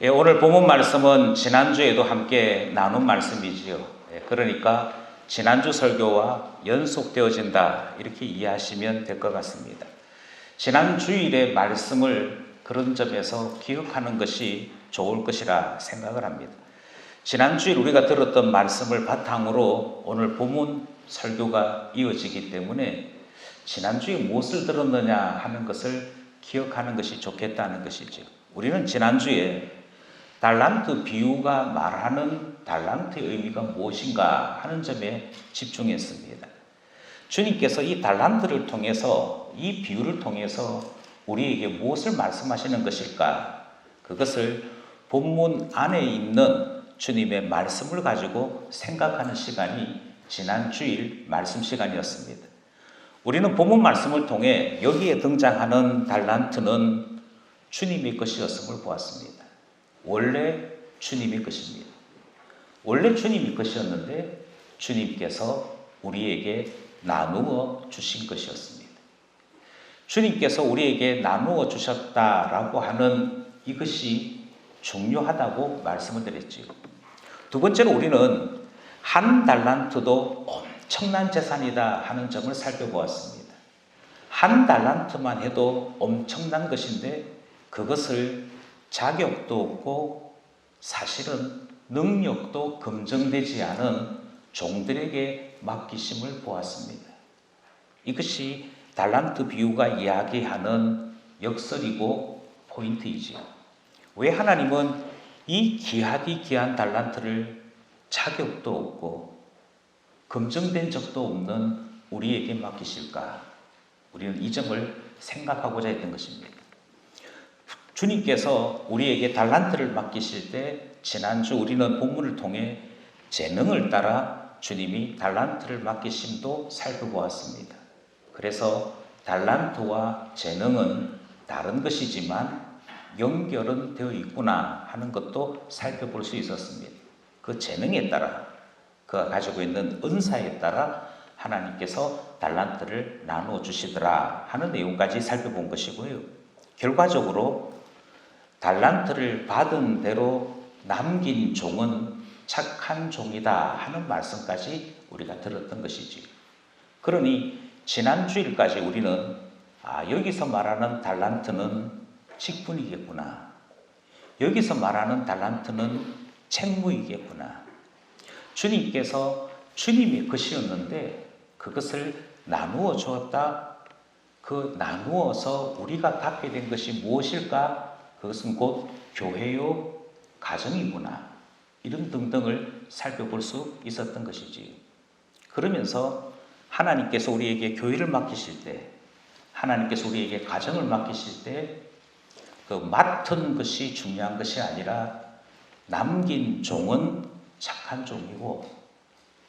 예, 오늘 본문 말씀은 지난주에도 함께 나눈 말씀이지요. 그러니까 지난주 설교와 연속되어진다 이렇게 이해하시면 될 것 같습니다. 지난 주일의 말씀을 그런 점에서 기억하는 것이 좋을 것이라 생각을 합니다. 지난 주일 우리가 들었던 말씀을 바탕으로 오늘 본문 설교가 이어지기 때문에 지난주에 무엇을 들었느냐 하는 것을 기억하는 것이 좋겠다는 것이죠. 우리는 지난주에 달란트 비유가 말하는 달란트의 의미가 무엇인가 하는 점에 집중했습니다. 주님께서 이 달란트를 통해서, 이 비유를 통해서 우리에게 무엇을 말씀하시는 것일까? 그것을 본문 안에 있는 주님의 말씀을 가지고 생각하는 시간이 지난 주일 말씀 시간이었습니다. 우리는 본문 말씀을 통해 여기에 등장하는 달란트는 주님의 것이었음을 보았습니다. 원래 주님의 것입니다. 원래 주님의 것이었는데 주님께서 우리에게 나누어 주신 것이었습니다. 주님께서 우리에게 나누어 주셨다라고 하는 이것이 중요하다고 말씀을 드렸지요. 두 번째로 우리는 한 달란트도 엄청난 재산이다 하는 점을 살펴보았습니다. 한 달란트만 해도 엄청난 것인데 그것을 자격도 없고 사실은 능력도 검증되지 않은 종들에게 맡기심을 보았습니다. 이것이 달란트 비유가 이야기하는 역설이고 포인트이지요. 왜 하나님은 이 귀하디 귀한 달란트를 자격도 없고 검증된 적도 없는 우리에게 맡기실까? 우리는 이 점을 생각하고자 했던 것입니다. 주님께서 우리에게 달란트를 맡기실 때 지난주 우리는 본문을 통해 재능을 따라 주님이 달란트를 맡기심도 살펴보았습니다. 그래서 달란트와 재능은 다른 것이지만 연결은 되어 있구나 하는 것도 살펴볼 수 있었습니다. 그 재능에 따라, 그가 가지고 있는 은사에 따라 하나님께서 달란트를 나누어 주시더라 하는 내용까지 살펴본 것이고요. 결과적으로 달란트를 받은 대로 남긴 종은 착한 종이다 하는 말씀까지 우리가 들었던 것이지. 그러니 지난 주일까지 우리는 여기서 말하는 달란트는 직분이겠구나. 여기서 말하는 달란트는 책무이겠구나. 주님께서 주님의 것이었는데 그것을 나누어 주었다. 그 나누어서 우리가 갖게 된 것이 무엇일까? 그것은 곧 교회요, 가정이구나. 이런 등등을 살펴볼 수 있었던 것이지. 그러면서 하나님께서 우리에게 교회를 맡기실 때, 하나님께서 우리에게 가정을 맡기실 때, 그 맡은 것이 중요한 것이 아니라 남긴 종은 착한 종이고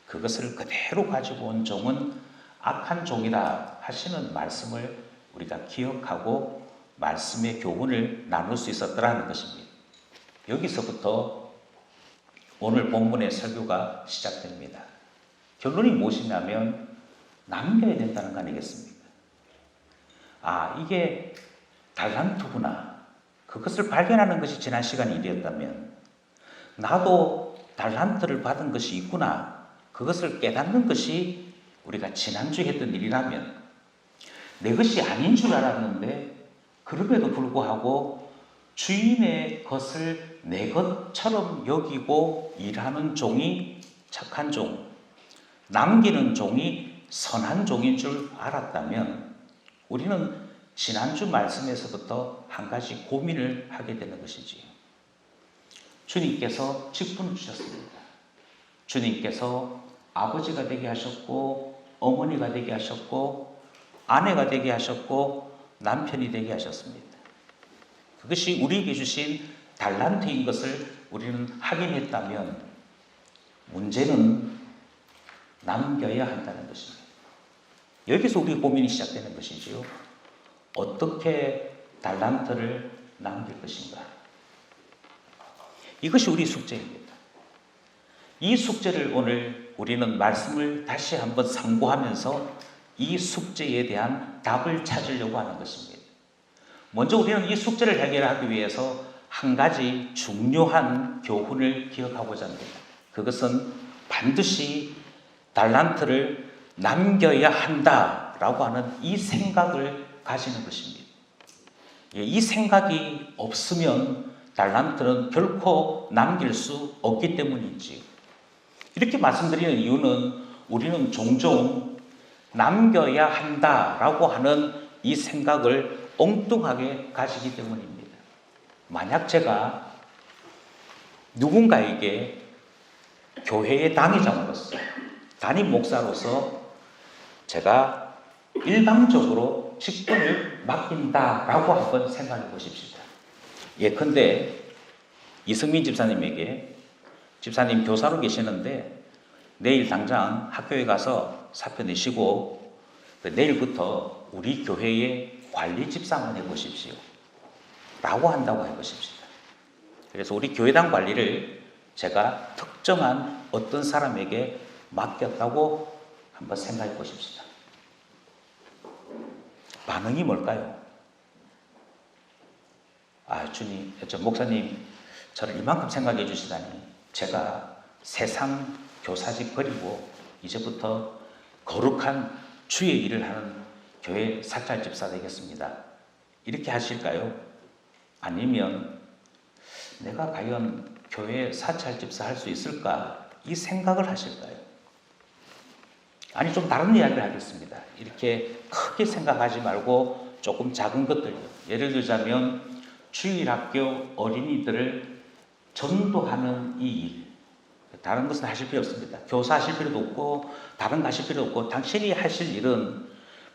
그것을 그대로 가지고 온 종은 악한 종이다 하시는 말씀을 우리가 기억하고 말씀의 교훈을 나눌 수 있었더라는 것입니다. 여기서부터 오늘 본문의 설교가 시작됩니다. 결론이 무엇이냐면 남겨야 된다는 거 아니겠습니까? 이게 달란트구나. 그것을 발견하는 것이 지난 시간 일이었다면 나도 달란트를 받은 것이 있구나. 그것을 깨닫는 것이 우리가 지난주에 했던 일이라면 내 것이 아닌 줄 알았는데 그럼에도 불구하고 주인의 것을 내 것처럼 여기고 일하는 종이 착한 종, 남기는 종이 선한 종인 줄 알았다면 우리는 지난주 말씀에서부터 한 가지 고민을 하게 되는 것이지. 주님께서 직분을 주셨습니다. 주님께서 아버지가 되게 하셨고 어머니가 되게 하셨고 아내가 되게 하셨고 남편이 되게 하셨습니다. 그것이 우리에게 주신 달란트인 것을 우리는 확인했다면 문제는 남겨야 한다는 것입니다. 여기서 우리 고민이 시작되는 것이지요. 어떻게 달란트를 남길 것인가? 이것이 우리 숙제입니다. 이 숙제를 오늘 우리는 말씀을 다시 한번 상고하면서 이 숙제에 대한 답을 찾으려고 하는 것입니다. 먼저 우리는 이 숙제를 해결하기 위해서 한 가지 중요한 교훈을 기억하고자 합니다. 그것은 반드시 달란트를 남겨야 한다라고 하는 이 생각을 가지는 것입니다. 이 생각이 없으면 달란트는 결코 남길 수 없기 때문이지요. 이렇게 말씀드리는 이유는 우리는 종종 남겨야 한다라고 하는 이 생각을 엉뚱하게 가지기 때문입니다. 만약 제가 누군가에게 교회의 당회장으로서, 담임 목사로서 제가 일방적으로 직분을 맡긴다라고 한번 생각해 보십시오. 예컨대 이승민 집사님에게, 집사님 교사로 계시는데 내일 당장 학교에 가서 사표 내시고 내일부터 우리 교회의 관리 집사만 해보십시오 라고 한다고 해보십시오. 그래서 우리 교회당 관리를 제가 특정한 어떤 사람에게 맡겼다고 한번 생각해 보십시오. 반응이 뭘까요? 주님, 목사님, 저를 이만큼 생각해 주시다니 제가 세상 교사직 버리고 이제부터 거룩한 주의 일을 하는 교회 사찰 집사 되겠습니다. 이렇게 하실까요? 아니면 내가 과연 교회 사찰 집사 할 수 있을까? 이 생각을 하실까요? 아니, 좀 다른 이야기를 하겠습니다. 이렇게 크게 생각하지 말고 조금 작은 것들요. 예를 들자면 주일학교 어린이들을 전도하는 이 일, 다른 것은 하실 필요 없습니다. 교사 하실 필요도 없고 다른 거 하실 필요 없고 당신이 하실 일은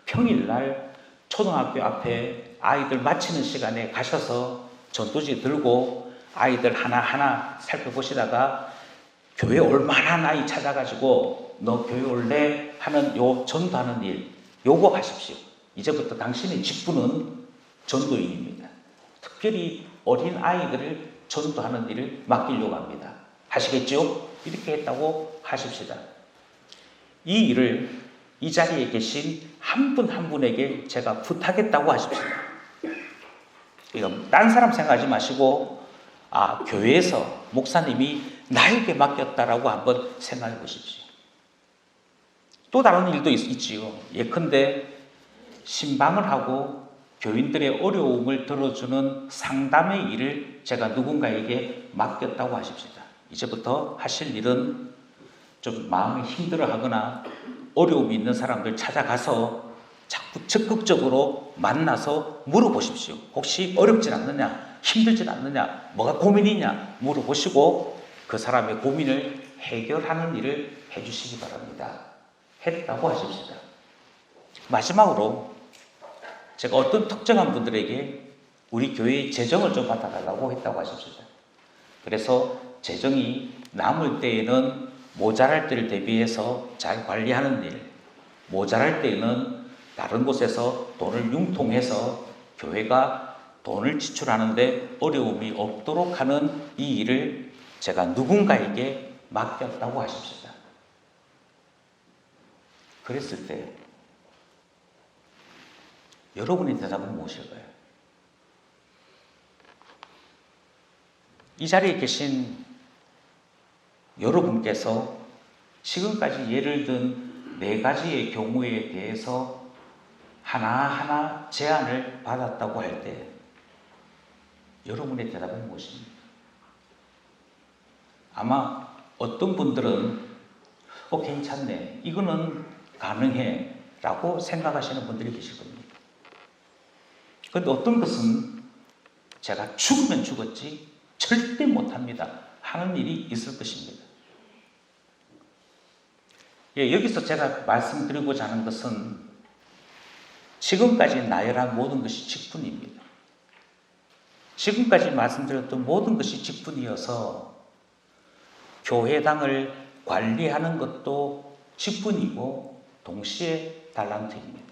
평일날 초등학교 앞에 아이들 마치는 시간에 가셔서 전도지 들고 아이들 하나하나 살펴보시다가 교회 올 만한 아이 찾아가지고 너 교회 올래? 하는 요 전도하는 일, 요거 하십시오. 이제부터 당신의 직분은 전도인입니다. 특별히 어린 아이들을 전도하는 일을 맡기려고 합니다. 하시겠죠? 이렇게 했다고 하십시다. 이 일을 이 자리에 계신 한 분 한 분에게 제가 부탁했다고 하십시오. 이거 딴 사람 생각하지 마시고 교회에서 목사님이 나에게 맡겼다라고 한번 생각해 보십시오. 또 다른 일도 있지요. 예컨대 신방을 하고 교인들의 어려움을 들어주는 상담의 일을 제가 누군가에게 맡겼다고 하십시다. 이제부터 하실 일은 좀 마음이 힘들어하거나 어려움이 있는 사람들 찾아가서 자꾸 적극적으로 만나서 물어보십시오. 혹시 어렵진 않느냐? 힘들진 않느냐? 뭐가 고민이냐? 물어보시고 그 사람의 고민을 해결하는 일을 해주시기 바랍니다. 했다고 하십시다. 마지막으로 제가 어떤 특정한 분들에게 우리 교회의 재정을 좀 받아달라고 했다고 하십시다. 그래서 재정이 남을 때에는 모자랄 때를 대비해서 잘 관리하는 일, 모자랄 때에는 다른 곳에서 돈을 융통해서 교회가 돈을 지출하는데 어려움이 없도록 하는 이 일을 제가 누군가에게 맡겼다고 하십시다. 그랬을 때 여러분의 대답은 무엇일까요? 이 자리에 계신 여러분께서 지금까지 예를 든 4가지의 경우에 대해서 하나하나 제안을 받았다고 할 때 여러분의 대답은 무엇입니까? 아마 어떤 분들은 괜찮네, 이거는 가능해 라고 생각하시는 분들이 계실 겁니다. 그런데 어떤 것은 제가 죽으면 죽었지 절대 못합니다 하는 일이 있을 것입니다. 여기서 제가 말씀드리고자 하는 것은 지금까지 나열한 모든 것이 직분입니다. 지금까지 말씀드렸던 모든 것이 직분이어서 교회당을 관리하는 것도 직분이고 동시에 달란트입니다.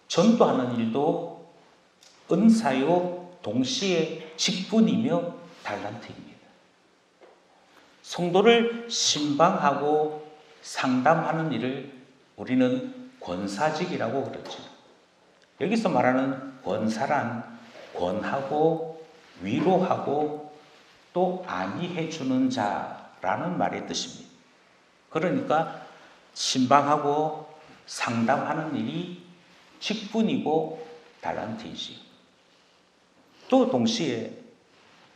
전도하는 일도 은사요 동시에 직분이며 달란트입니다. 성도를 신방하고 상담하는 일을 우리는 권사직이라고 그러죠. 여기서 말하는 권사란 권하고 위로하고 또 안위해 주는 자라는 말의 뜻입니다. 그러니까 신방하고 상담하는 일이 직분이고 달란트이지. 또 동시에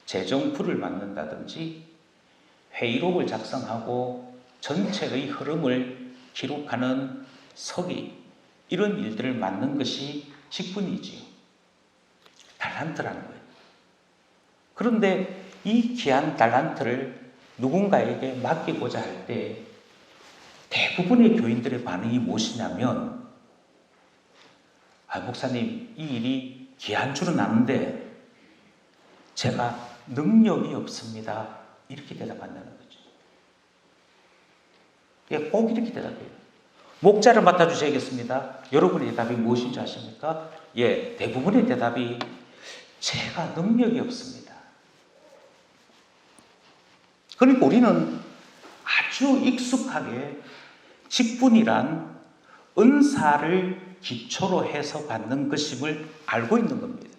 재정부를 맡는다든지 회의록을 작성하고 전체의 흐름을 기록하는 서기, 이런 일들을 맡는 것이 직분이지요. 달란트라는 거예요. 그런데 이 귀한 달란트를 누군가에게 맡기고자 할 때 대부분의 교인들의 반응이 무엇이냐면, 목사님, 이 일이 귀한 줄은 아는데 제가 능력이 없습니다. 이렇게 대답한다는 거죠. 꼭 이렇게 대답해요. 목자를 맡아주셔야겠습니다. 여러분의 대답이 무엇인지 아십니까? 대부분의 대답이 제가 능력이 없습니다. 그러니까 우리는 아주 익숙하게 직분이란 은사를 기초로 해서 받는 것임을 알고 있는 겁니다.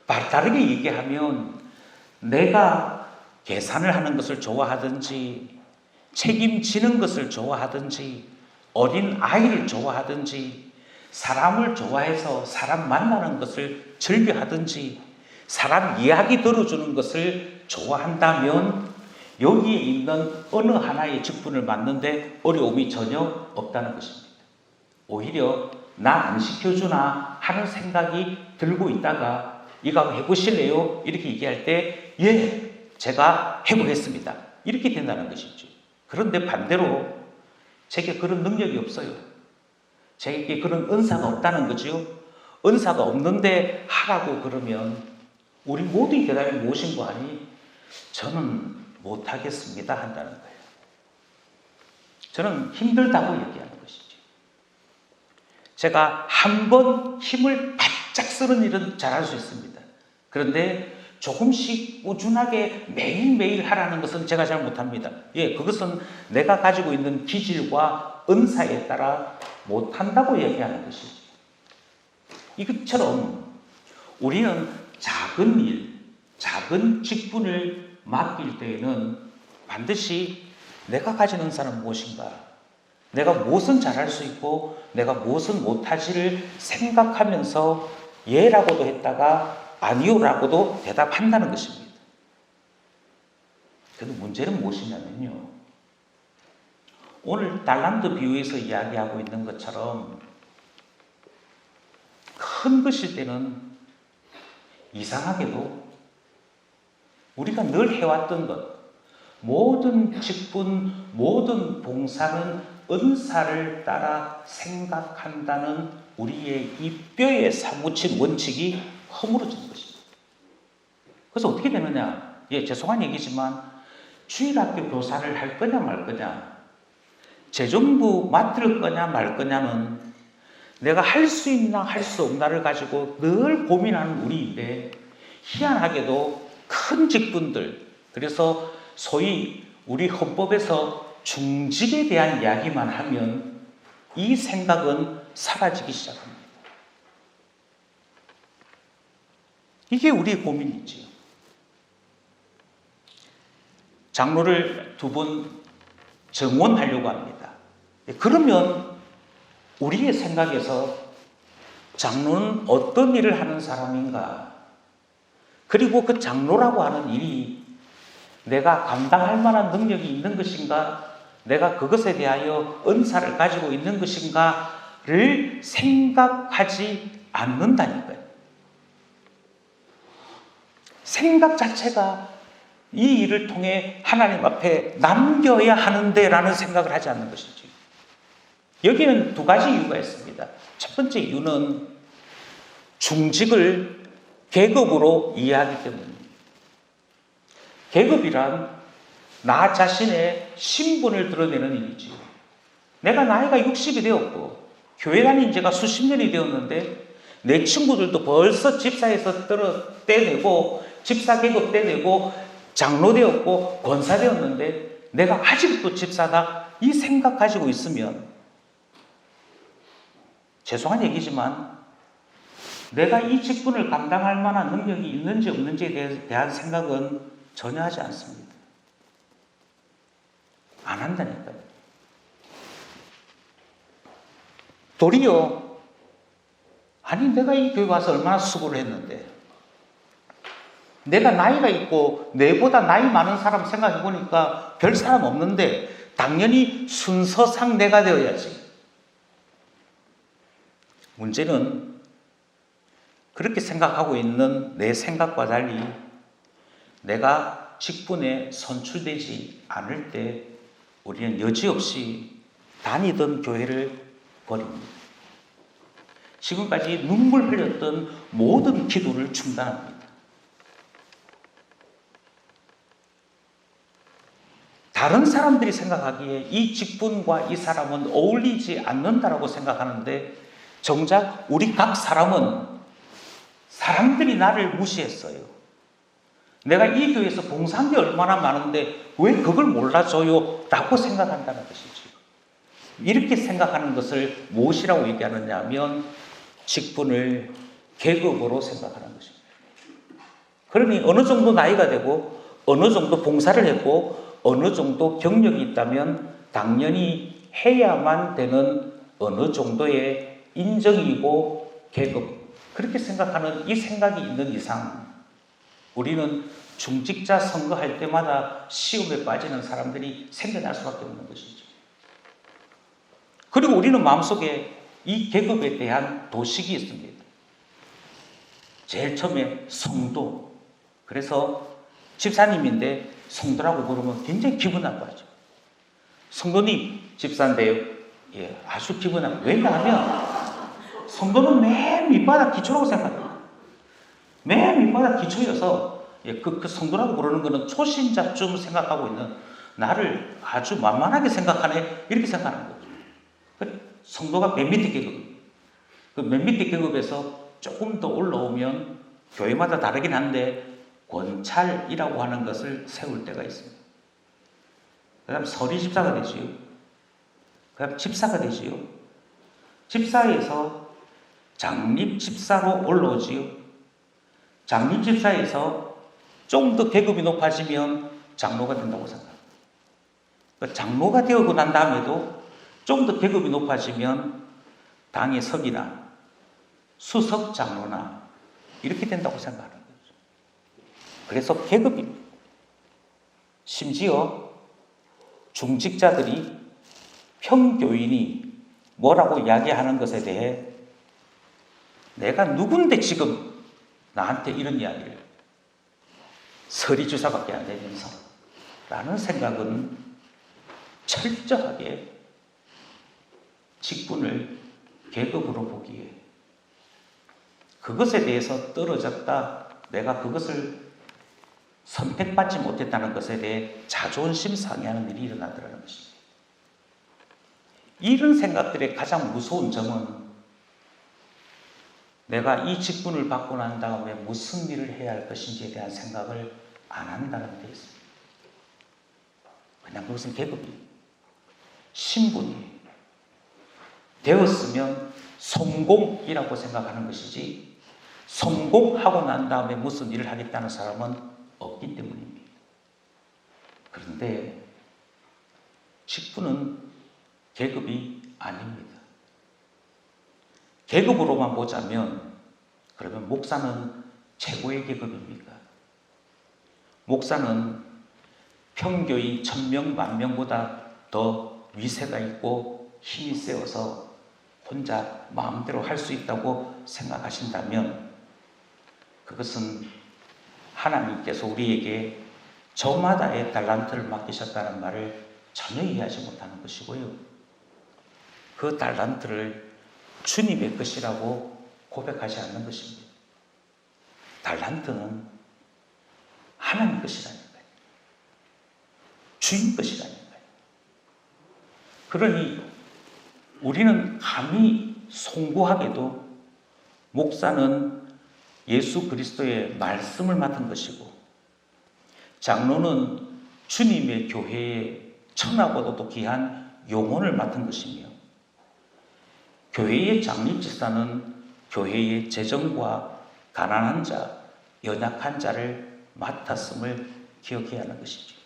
다르게 얘기하면 내가 계산을 하는 것을 좋아하든지 책임지는 것을 좋아하든지 어린 아이를 좋아하든지 사람을 좋아해서 사람 만나는 것을 즐겨하든지 사람 이야기 들어주는 것을 좋아한다면 여기에 있는 어느 하나의 직분을 맡는데 어려움이 전혀 없다는 것입니다. 오히려 나 안 시켜주나 하는 생각이 들고 있다가 이거 한번 해보실래요? 이렇게 얘기할 때 제가 해보겠습니다. 이렇게 된다는 것이죠. 그런데 반대로 제게 그런 능력이 없어요. 제게 그런 은사가 없다는 거죠. 은사가 없는데 하라고 그러면 우리 모두의 대답이 무엇인고 하니 저는 못하겠습니다 한다는 거예요. 저는 힘들다고 얘기하는 것이죠. 제가 한 번 힘을 바짝 쓰는 일은 잘할 수 있습니다. 그런데 조금씩 꾸준하게 매일매일 하라는 것은 제가 잘 못합니다. 그것은 내가 가지고 있는 기질과 은사에 따라 못한다고 얘기하는 것이죠. 이것처럼 우리는 작은 일, 작은 직분을 맡길 때에는 반드시 내가 가진 은사는 무엇인가, 내가 무엇은 잘할 수 있고 내가 무엇은 못하지를 생각하면서 예라고도 했다가 아니요라고도 대답한다는 것입니다. 그런데 문제는 무엇이냐면요, 오늘 달란트 비유에서 이야기하고 있는 것처럼 큰 것일 때는 이상하게도 우리가 늘 해왔던 것, 모든 직분, 모든 봉사는 은사를 따라 생각한다는 우리의 이 뼈에 사무친 원칙이 허물어지는 것입니다. 그래서 어떻게 되느냐? 죄송한 얘기지만 주일학교 교사를 할 거냐 말 거냐, 재정부 맡을 거냐 말 거냐는 내가 할 수 있나 할 수 없나를 가지고 늘 고민하는 우리인데, 희한하게도 큰 직분들, 그래서 소위 우리 헌법에서 중직에 대한 이야기만 하면 이 생각은 사라지기 시작합니다. 이게 우리의 고민이지요. 장로를 2번 정원하려고 합니다. 그러면 우리의 생각에서 장로는 어떤 일을 하는 사람인가, 그리고 그 장로라고 하는 일이 내가 감당할 만한 능력이 있는 것인가, 내가 그것에 대하여 은사를 가지고 있는 것인가를 생각하지 않는다니까요. 생각 자체가 이 일을 통해 하나님 앞에 남겨야 하는데 라는 생각을 하지 않는 것이죠. 여기는 2가지 이유가 있습니다. 첫 번째 이유는 중직을 계급으로 이해하기 때문입니다. 계급이란 나 자신의 신분을 드러내는 일이지요. 내가 나이가 60이 되었고 교회 다닌 지가 수십 년이 되었는데 내 친구들도 벌써 집사에서 떼내고 집사 계급 떼내고 장로 되었고 권사 되었는데 내가 아직도 집사다, 이 생각 가지고 있으면 죄송한 얘기지만 내가 이 직분을 감당할 만한 능력이 있는지 없는지에 대한 생각은 전혀 하지 않습니다. 안 한다니까요. 도리어 아니 내가 이 교회 와서 얼마나 수고를 했는데, 내가 나이가 있고 내보다 나이 많은 사람 생각해 보니까 별 사람 없는데 당연히 순서상 내가 되어야지. 문제는 그렇게 생각하고 있는 내 생각과 달리 내가 직분에 선출되지 않을 때 우리는 여지없이 다니던 교회를 버립니다. 지금까지 눈물 흘렸던 모든 기도를 중단합니다. 다른 사람들이 생각하기에 이 직분과 이 사람은 어울리지 않는다라고 생각하는데, 정작 우리 각 사람은 사람들이 나를 무시했어요. 내가 이 교회에서 봉사한 게 얼마나 많은데 왜 그걸 몰라줘요? 라고 생각한다는 것이죠. 이렇게 생각하는 것을 무엇이라고 얘기하느냐 하면 직분을 계급으로 생각하는 것입니다. 그러니 어느 정도 나이가 되고 어느 정도 봉사를 했고 어느 정도 경력이 있다면 당연히 해야만 되는 어느 정도의 인정이고 계급, 그렇게 생각하는 이 생각이 있는 이상 우리는 중직자 선거할 때마다 시험에 빠지는 사람들이 생겨날 수밖에 없는 것이죠. 그리고 우리는 마음속에 이 계급에 대한 도식이 있습니다. 제일 처음에 성도. 그래서 집사님인데 성도라고 부르면 굉장히 기분 나빠하죠. 성도님, 집사인데요. 예, 아주 기분 나빠요. 왜냐하면 성도는 맨 밑바닥 기초라고 생각해요. 맨 밑바닥 기초여서 그 성도라고 부르는 것은 초신자쯤 생각하고 있는 나를 아주 만만하게 생각하네, 이렇게 생각하는 거죠. 성도가 맨 밑에 계급. 그 맨 밑에 계급에서 조금 더 올라오면 교회마다 다르긴 한데 권찰이라고 하는 것을 세울 때가 있습니다. 그 다음 서리 집사가 되지요. 그 다음 집사가 되지요. 집사에서 장립 집사로 올라오지요. 장립 집사에서 좀 더 계급이 높아지면 장로가 된다고 생각합니다. 장로가 되고 난 다음에도 좀 더 계급이 높아지면 당의 석이나 수석 장로나 이렇게 된다고 생각하는 거죠. 그래서 계급입니다. 심지어 중직자들이 평교인이 뭐라고 이야기하는 것에 대해 내가 누군데 지금 나한테 이런 이야기를, 서리주사밖에 안 되면서 라는 생각은 철저하게 직분을 계급으로 보기에 그것에 대해서 떨어졌다, 내가 그것을 선택받지 못했다는 것에 대해 자존심 상해하는 일이 일어나더라는 것입니다. 이런 생각들의 가장 무서운 점은 내가 이 직분을 받고 난 다음에 무슨 일을 해야 할 것인지에 대한 생각을 안 한다는 데 있습니다. 그냥 그것은 계급이, 신분이 되었으면 성공이라고 생각하는 것이지, 성공하고 난 다음에 무슨 일을 하겠다는 사람은 없기 때문입니다. 그런데 직분은 계급이 아닙니다. 계급으로만 보자면 그러면 목사는 최고의 계급입니까? 목사는 평교인 1000명, 10,000명보다 더 위세가 있고 힘이 세워서 혼자 마음대로 할 수 있다고 생각하신다면 그것은 하나님께서 우리에게 저마다의 달란트를 맡기셨다는 말을 전혀 이해하지 못하는 것이고요. 그 달란트를 주님의 것이라고 고백하지 않는 것입니다. 달란트는 하나님 것이라니까요. 주인 것이라니까요. 그러니 우리는 감히 송구하게도 목사는 예수 그리스도의 말씀을 맡은 것이고 장로는 주님의 교회의 천하보다도 귀한 영혼을 맡은 것이며 교회의 장립집사는 교회의 재정과 가난한 자, 연약한 자를 맡았음을 기억해야 하는 것이죠.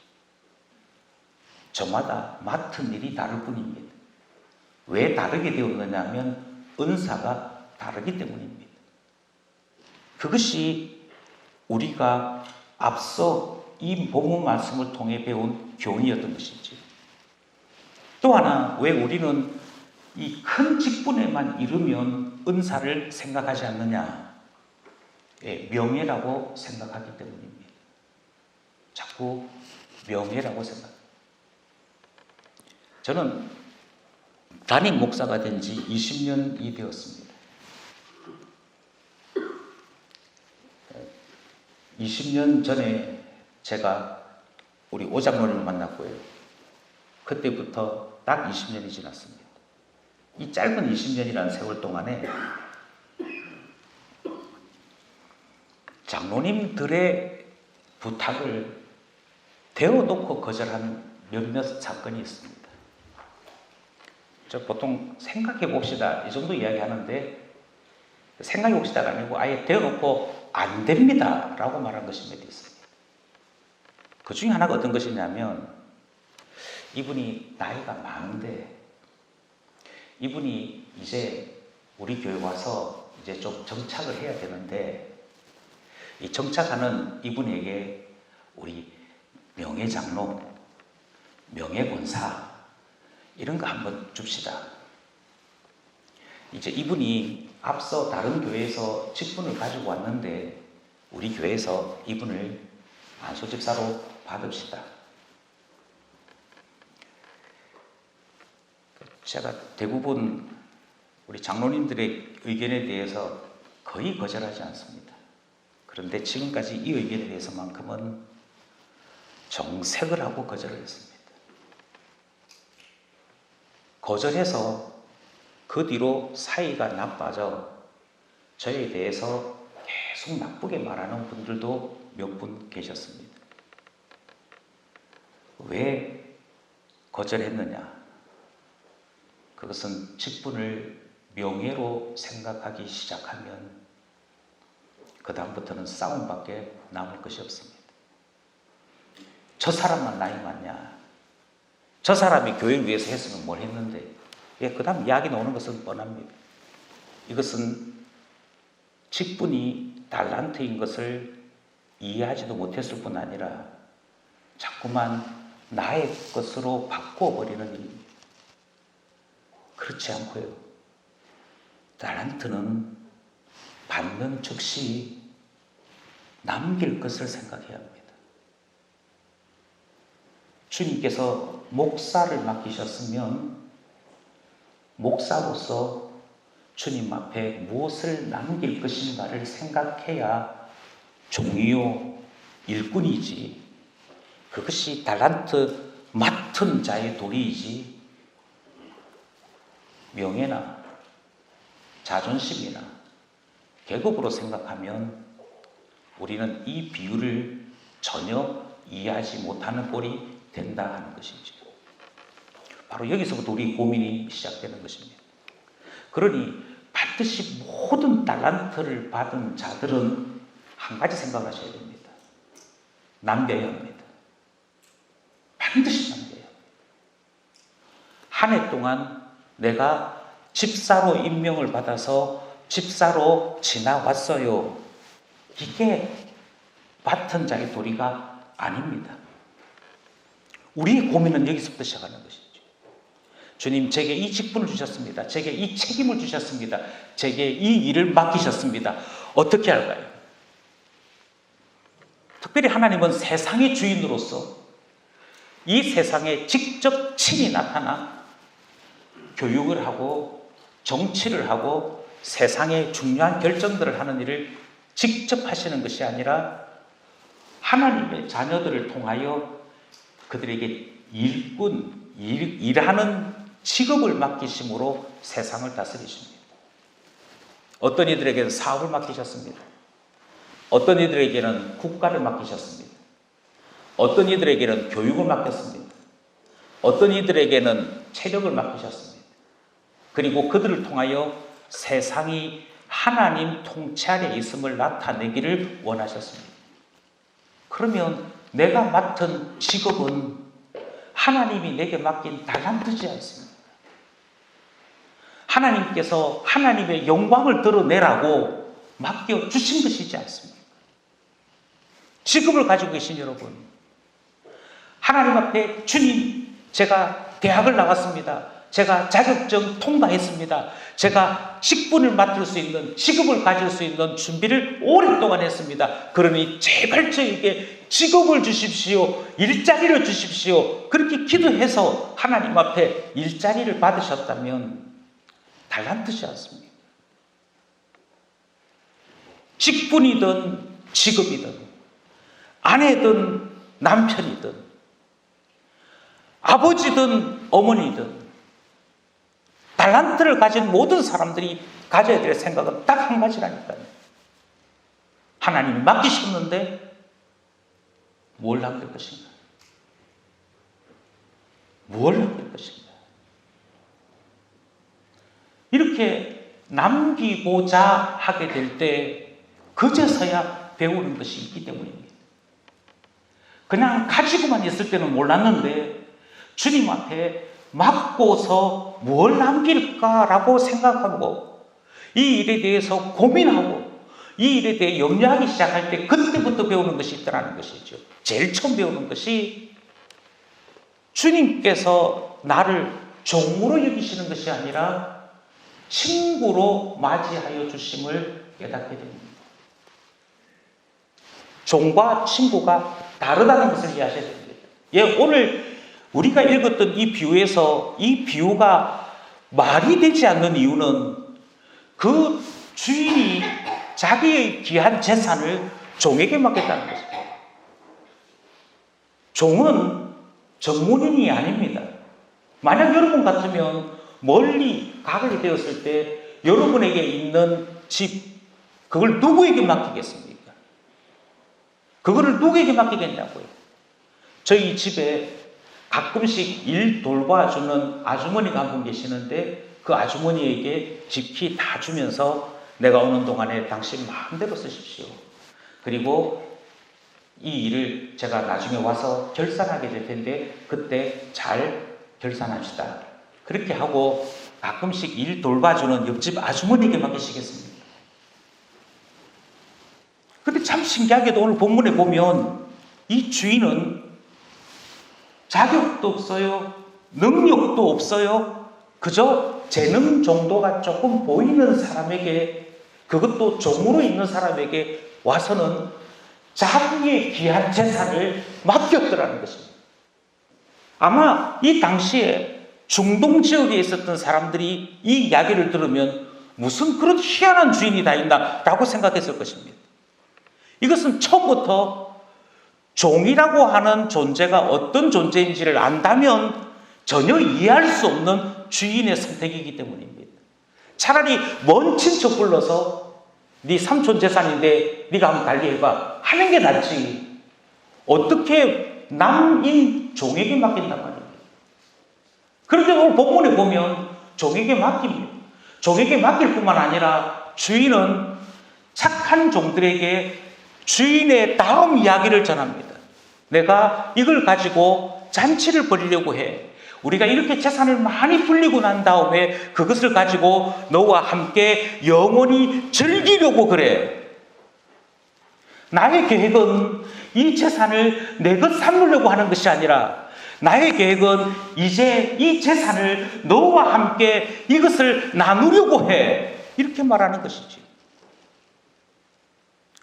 저마다 맡은 일이 다를 뿐입니다. 왜 다르게 되었느냐 하면 은사가 다르기 때문입니다. 그것이 우리가 앞서 이 본문 말씀을 통해 배운 교훈이었던 것이지. 또 하나, 왜 우리는 이 큰 직분에만 이르면 은사를 생각하지 않느냐? 명예라고 생각하기 때문입니다. 자꾸 명예라고 생각합니다. 저는 담임 목사가 된 지 20년이 되었습니다. 20년 전에 제가 우리 오장로님을 만났고요. 그때부터 딱 20년이 지났습니다. 이 짧은 20년이라는 세월 동안에 장로님들의 부탁을 대어놓고 거절한 몇몇 사건이 있습니다. 저 보통 생각해 봅시다 이 정도 이야기하는데, 생각해 봅시다가 아니고 아예 대어놓고 안 됩니다 라고 말한 것이 몇 있습니다. 그 중에 하나가 어떤 것이냐면, 이분이 나이가 많은데 이분이 이제 우리 교회 와서 이제 좀 정착을 해야 되는데, 이 정착하는 이분에게 우리 명예장로, 명예권사 이런 거 한번 줍시다. 이제 이분이 앞서 다른 교회에서 직분을 가지고 왔는데 우리 교회에서 이분을 안수집사로 받읍시다. 제가 대부분 우리 장로님들의 의견에 대해서 거의 거절하지 않습니다. 그런데 지금까지 이 의견에 대해서만큼은 정색을 하고 거절을 했습니다. 거절해서 그 뒤로 사이가 나빠져 저에 대해서 계속 나쁘게 말하는 분들도 몇 분 계셨습니다. 왜 거절했느냐? 그것은 직분을 명예로 생각하기 시작하면 그 다음부터는 싸움밖에 남을 것이 없습니다. 저 사람만 나이 많냐? 저 사람이 교회를 위해서 했으면 뭘 했는데? 그 다음 이야기 나오는 것은 뻔합니다. 이것은 직분이 달란트인 것을 이해하지도 못했을 뿐 아니라 자꾸만 나의 것으로 바꿔버리는 일입니다. 그렇지 않고요. 달란트는 받는 즉시 남길 것을 생각해야 합니다. 주님께서 목사를 맡기셨으면 목사로서 주님 앞에 무엇을 남길 것인가를 생각해야 종이요 일꾼이지, 그것이 달란트 맡은 자의 도리이지, 명예나 자존심이나 계급으로 생각하면 우리는 이 비유를 전혀 이해하지 못하는 꼴이 된다 하는 것이죠. 바로 여기서부터 우리 고민이 시작되는 것입니다. 그러니 반드시 모든 달란트를 받은 자들은 한 가지 생각하셔야 됩니다. 남겨야 합니다. 반드시 남겨야 합니다. 한 해 동안 내가 집사로 임명을 받아서 집사로 지나왔어요. 이게 맡은 자의 도리가 아닙니다. 우리의 고민은 여기서부터 시작하는 것이죠. 주님, 제게 이 직분을 주셨습니다. 제게 이 책임을 주셨습니다. 제게 이 일을 맡기셨습니다. 어떻게 할까요? 특별히 하나님은 세상의 주인으로서 이 세상에 직접 친히 나타나 교육을 하고 정치를 하고 세상의 중요한 결정들을 하는 일을 직접 하시는 것이 아니라 하나님의 자녀들을 통하여 그들에게 일꾼, 일하는 직업을 맡기심으로 세상을 다스리십니다. 어떤 이들에게는 사업을 맡기셨습니다. 어떤 이들에게는 국가를 맡기셨습니다. 어떤 이들에게는 교육을 맡겼습니다. 어떤 이들에게는 체력을 맡기셨습니다. 그리고 그들을 통하여 세상이 하나님 통치 아래 있음을 나타내기를 원하셨습니다. 그러면 내가 맡은 직업은 하나님이 내게 맡긴 달란트지 않습니까? 하나님께서 하나님의 영광을 드러내라고 맡겨주신 것이지 않습니까? 직업을 가지고 계신 여러분, 하나님 앞에 주님, 제가 대학을 나갔습니다. 제가 자격증 통과했습니다. 제가 직분을 맡을 수 있는, 직업을 가질 수 있는 준비를 오랫동안 했습니다. 그러니 제발 저에게 직업을 주십시오. 일자리를 주십시오. 그렇게 기도해서 하나님 앞에 일자리를 받으셨다면 달란트지 않습니까? 직분이든 직업이든 아내든 남편이든 아버지든 어머니든 달란트를 가진 모든 사람들이 가져야 될 생각은 딱 한 가지라니까요. 하나님이 맡기셨는데 뭘 남길 것인가? 뭘 남길 것인가? 이렇게 남기고자 하게 될 때 그제서야 배우는 것이 있기 때문입니다. 그냥 가지고만 있을 때는 몰랐는데 주님 앞에 맡고서 뭘 남길까라고 생각하고 이 일에 대해서 고민하고 이 일에 대해 염려하기 시작할 때 그때부터 배우는 것이 있다는 것이죠. 제일 처음 배우는 것이 주님께서 나를 종으로 여기시는 것이 아니라 친구로 맞이하여 주심을 깨닫게 됩니다. 종과 친구가 다르다는 것을 이해하셔야 됩니다. 예, 오늘 우리가 읽었던 이 비유에서 이 비유가 말이 되지 않는 이유는 그 주인이 자기의 귀한 재산을 종에게 맡겼다는 것입니다. 종은 전문인이 아닙니다. 만약 여러분 같으면 멀리 가게 되었을 때 여러분에게 있는 집, 그걸 누구에게 맡기겠습니까? 그거를 누구에게 맡기겠냐고요. 저희 집에 가끔씩 일 돌봐주는 아주머니가 한 분 계시는데 그 아주머니에게 집키 다 주면서 내가 오는 동안에 당신 마음대로 쓰십시오. 그리고 이 일을 제가 나중에 와서 결산하게 될 텐데 그때 잘 결산합시다. 그렇게 하고 가끔씩 일 돌봐주는 옆집 아주머니에게 맡기시겠습니까? 근데 참 신기하게도 오늘 본문에 보면 이 주인은 자격도 없어요. 능력도 없어요. 그저 재능 정도가 조금 보이는 사람에게, 그것도 종으로 있는 사람에게 와서는 자기의 귀한 재산을 맡겼더라는 것입니다. 아마 이 당시에 중동 지역에 있었던 사람들이 이 이야기를 들으면 무슨 그런 희한한 주인이 다 있나 라고 생각했을 것입니다. 이것은 처음부터 종이라고 하는 존재가 어떤 존재인지를 안다면 전혀 이해할 수 없는 주인의 선택이기 때문입니다. 차라리 먼 친척 불러서 네 삼촌 재산인데 네가 한번 관리해봐 하는 게 낫지. 어떻게 남인 종에게 맡긴단 말입니다. 그런데 오늘 본문에 보면 종에게 맡깁니다. 종에게 맡길 뿐만 아니라 주인은 착한 종들에게 주인의 다음 이야기를 전합니다. 내가 이걸 가지고 잔치를 벌이려고 해. 우리가 이렇게 재산을 많이 불리고 난 다음에 그것을 가지고 너와 함께 영원히 즐기려고 그래. 나의 계획은 이 재산을 내 것 삼으려고 하는 것이 아니라 나의 계획은 이제 이 재산을 너와 함께 이것을 나누려고 해. 이렇게 말하는 것이지.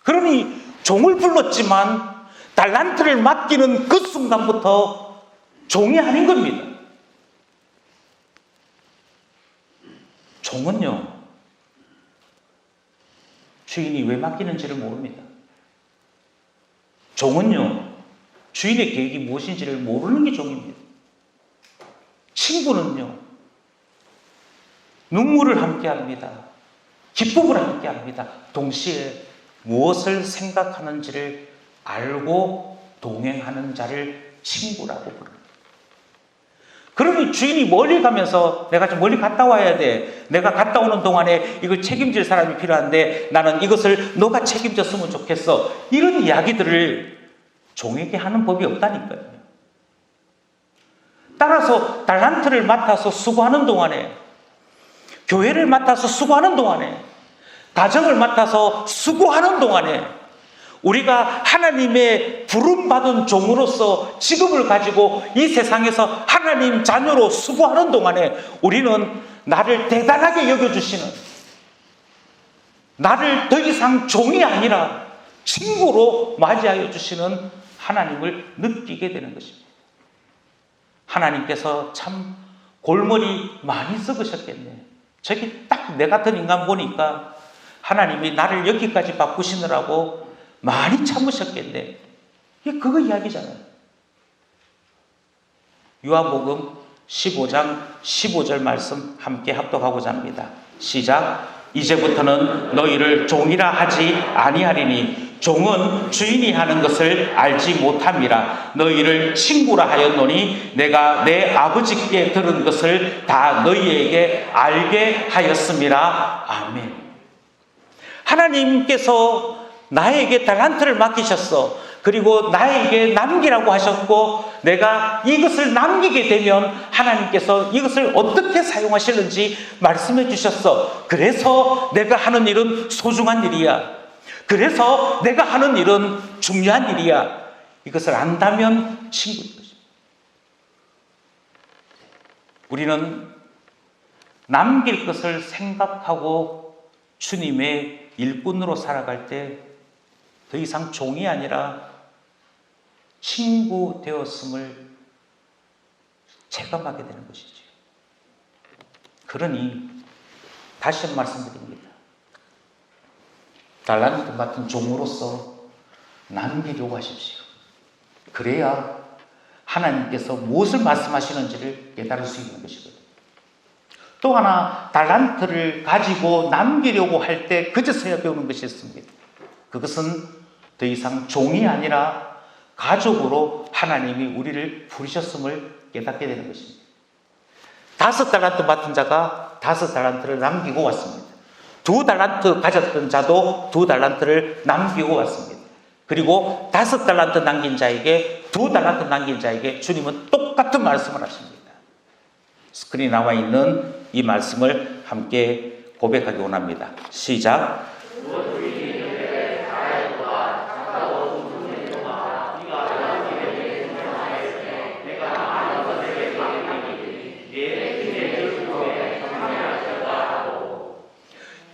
그러니 종을 불렀지만 달란트를 맡기는 그 순간부터 종이 아닌 겁니다. 종은요, 주인이 왜 맡기는지를 모릅니다. 종은요, 주인의 계획이 무엇인지를 모르는 게 종입니다. 친구는요, 눈물을 함께 합니다. 기쁨을 함께 합니다. 동시에 무엇을 생각하는지를 알고 동행하는 자를 친구라고 부릅니다. 그러니 주인이 멀리 가면서 내가 좀 멀리 갔다 와야 돼. 내가 갔다 오는 동안에 이걸 책임질 사람이 필요한데 나는 이것을 너가 책임졌으면 좋겠어. 이런 이야기들을 종에게 하는 법이 없다니까요. 따라서 달란트를 맡아서 수고하는 동안에, 교회를 맡아서 수고하는 동안에, 가정을 맡아서 수고하는 동안에 우리가 하나님의 부름받은 종으로서 직업을 가지고 이 세상에서 하나님 자녀로 수고하는 동안에 우리는 나를 대단하게 여겨주시는, 나를 더 이상 종이 아니라 친구로 맞이하여 주시는 하나님을 느끼게 되는 것입니다. 하나님께서 참 골머리 많이 썩으셨겠네. 저기 딱 내 같은 인간 보니까 하나님이 나를 여기까지 바꾸시느라고 많이 참으셨겠네. 이게 그거 이야기잖아요. 요한복음 15장 15절 말씀 함께 합독하고자 합니다. 시작. 이제부터는 너희를 종이라 하지 아니하리니 종은 주인이 하는 것을 알지 못함이라. 너희를 친구라 하였노니 내가 내 아버지께 들은 것을 다 너희에게 알게 하였음이라. 아멘. 하나님께서 나에게 달란트를 맡기셨어. 그리고 나에게 남기라고 하셨고 내가 이것을 남기게 되면 하나님께서 이것을 어떻게 사용하실는지 말씀해 주셨어. 그래서 내가 하는 일은 소중한 일이야. 그래서 내가 하는 일은 중요한 일이야. 이것을 안다면 친구인 것입니다. 우리는 남길 것을 생각하고 주님의 일꾼으로 살아갈 때 더 이상 종이 아니라 친구 되었음을 체감하게 되는 것이죠. 그러니 다시 한번 말씀드립니다. 달란트 맡은 종으로서 남기려고 하십시오. 그래야 하나님께서 무엇을 말씀하시는지를 깨달을 수 있는 것이거든요. 또 하나, 달란트를 가지고 남기려고 할 때 그제서야 배우는 것이 있습니다. 그것은 더 이상 종이 아니라 가족으로 하나님이 우리를 부르셨음을 깨닫게 되는 것입니다. 5달란트 맡은 자가 5달란트를 남기고 왔습니다. 2달란트 가졌던 자도 2달란트를 남기고 왔습니다. 그리고 5달란트 남긴 자에게 2달란트 남긴 자에게 주님은 똑같은 말씀을 하십니다. 스크린에 나와 있는 이 말씀을 함께 고백하기 원합니다. 시작.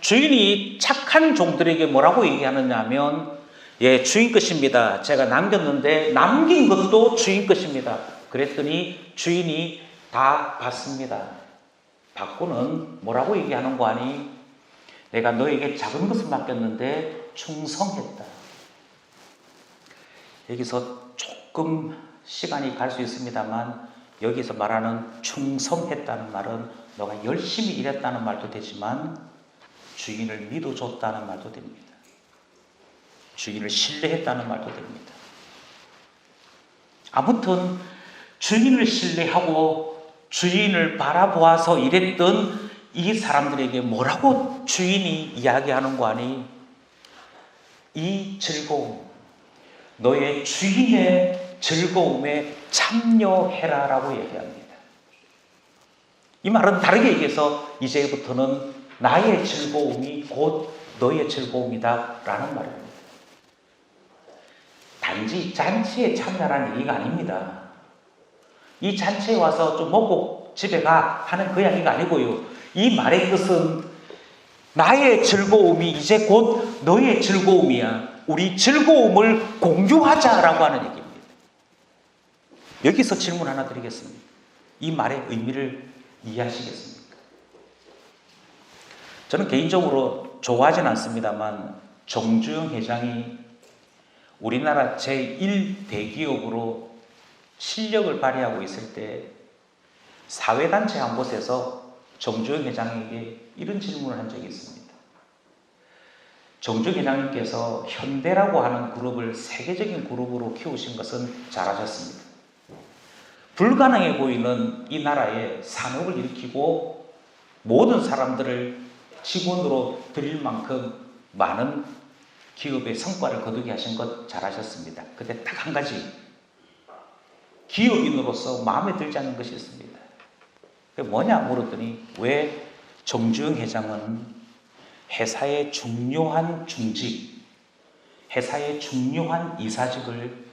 주인이 착한 종들에게 뭐라고 얘기하느냐 하면, 예, 주인 것입니다. 제가 남겼는데 남긴 것도 주인 것입니다. 그랬더니 주인이 다 받습니다. 받고는 뭐라고 얘기하는 거 아니? 내가 너에게 작은 것을 맡겼는데 충성했다. 여기서 조금 시간이 갈 수 있습니다만 여기서 말하는 충성했다는 말은 너가 열심히 일했다는 말도 되지만 주인을 믿어줬다는 말도 됩니다. 주인을 신뢰했다는 말도 됩니다. 아무튼 주인을 신뢰하고 주인을 바라보아서 일했던 이 사람들에게 뭐라고 주인이 이야기하는 거 아니? 이 즐거움, 너의 주인의 즐거움에 참여해라라고 얘기합니다. 이 말은 다르게 얘기해서 이제부터는 나의 즐거움이 곧 너의 즐거움이다 라는 말입니다. 단지 잔치에 참여하라는 얘기가 아닙니다. 이 잔치에 와서 좀 먹고 집에 가 하는 그 이야기가 아니고요. 이 말의 뜻은 나의 즐거움이 이제 곧 너의 즐거움이야. 우리 즐거움을 공유하자라고 하는 얘기입니다. 여기서 질문 하나 드리겠습니다. 이 말의 의미를 이해하시겠습니까? 저는 개인적으로 좋아하진 않습니다만 정주영 회장이 우리나라 제1대기업으로 실력을 발휘하고 있을 때 사회단체 한 곳에서 정주영 회장에게 이런 질문을 한 적이 있습니다. 정주영 회장님께서 현대라고 하는 그룹을 세계적인 그룹으로 키우신 것은 잘하셨습니다. 불가능해 보이는 이 나라에 산업을 일으키고 모든 사람들을 직원으로 들일 만큼 많은 기업의 성과를 거두게 하신 것 잘하셨습니다. 근데 딱 한 가지, 기업인으로서 마음에 들지 않는 것이 있습니다. 그게 뭐냐 물었더니 왜 정주영 회장은 회사의 중요한 중직, 회사의 중요한 이사직을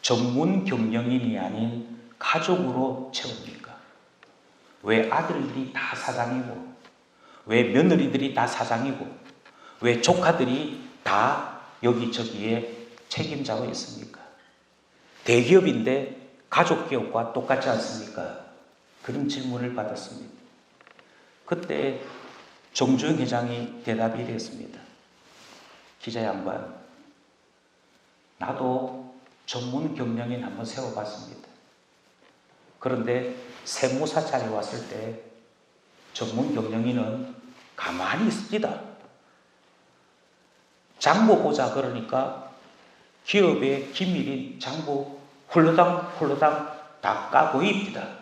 전문 경영인이 아닌 가족으로 채웁니까? 왜 아들들이 다 사장이고, 왜 며느리들이 다 사장이고, 왜 조카들이 다 여기저기에 책임자가 있습니까? 대기업인데 가족기업과 똑같지 않습니까? 그런 질문을 받았습니다. 그때 정주영 회장이 대답이 이랬습니다. 기자 양반, 나도 전문 경영인 한번 세워봤습니다. 그런데 세무사 자리에 왔을 때 전문 경영인은 가만히 있습니다. 장부 보자 그러니까 기업의 기밀인 장부 홀로당 다 까고 입니다.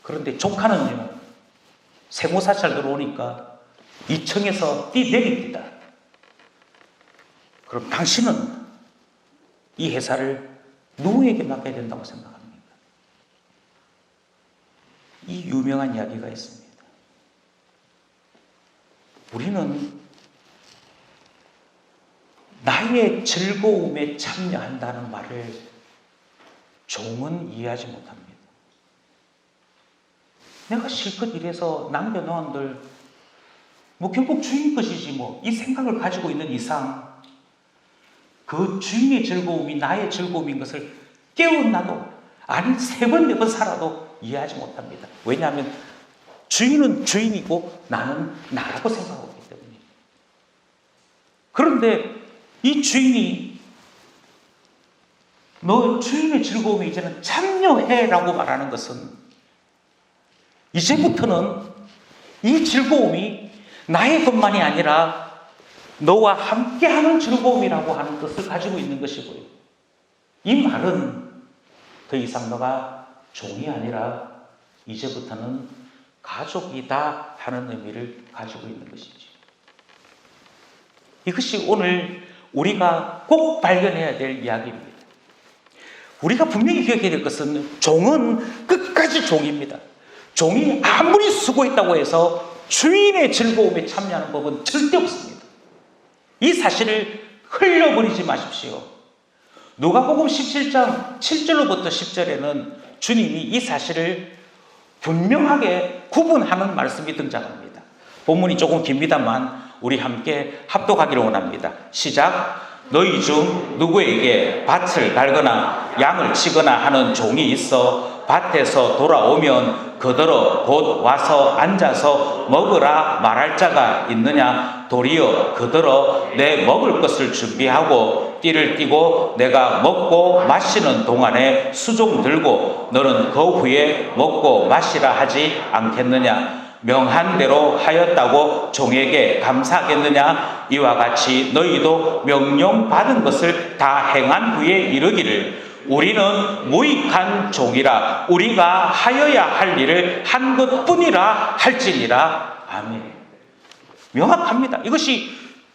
그런데 조카는요, 세무사찰 들어오니까 2층에서 뛰내립니다. 그럼 당신은 이 회사를 누구에게 맡겨야 된다고 생각합니까? 이 유명한 이야기가 있습니다. 우리는 나의 즐거움에 참여한다는 말을 종은 이해하지 못합니다. 내가 실컷 일해서 남겨놓은들 결국 주인 것이지 이 생각을 가지고 있는 이상 그 주인의 즐거움이 나의 즐거움인 것을 깨어나도 아니 3번 4번 살아도 이해하지 못합니다. 왜냐하면 주인은 주인이고 나는 나라고 생각하기 때문에. 그런데 이 주인이 너 주인의 즐거움에 이제는 참여해라고 말하는 것은 이제부터는 이 즐거움이 나의 것만이 아니라 너와 함께하는 즐거움이라고 하는 뜻을 가지고 있는 것이고요. 이 말은 더 이상 너가 종이 아니라 이제부터는 가족이다 하는 의미를 가지고 있는 것이죠. 이것이 오늘 우리가 꼭 발견해야 될 이야기입니다. 우리가 분명히 기억해야 될 것은 종은 끝까지 종입니다. 종이 아무리 수고했다고 해서 주인의 즐거움에 참여하는 법은 절대 없습니다. 이 사실을 흘려버리지 마십시오. 누가복음 17장 7절로부터 10절에는 주님이 이 사실을 분명하게 구분하는 말씀이 등장합니다. 본문이 조금 깁니다만 우리 함께 합독하기를 원합니다. 시작. 너희 중 누구에게 밭을 갈거나 양을 치거나 하는 종이 있어 밭에서 돌아오면 그더러 곧 와서 앉아서 먹으라 말할 자가 있느냐? 도리어 그더러 내 먹을 것을 준비하고 띠를 띠고 내가 먹고 마시는 동안에 수종 들고 너는 그 후에 먹고 마시라 하지 않겠느냐? 명한 대로 하였다고 종에게 감사하겠느냐? 이와 같이 너희도 명령받은 것을 다 행한 후에 이르기를 우리는 무익한 종이라 우리가 하여야 할 일을 한 것뿐이라 할지니라. 아멘. 명확합니다. 이것이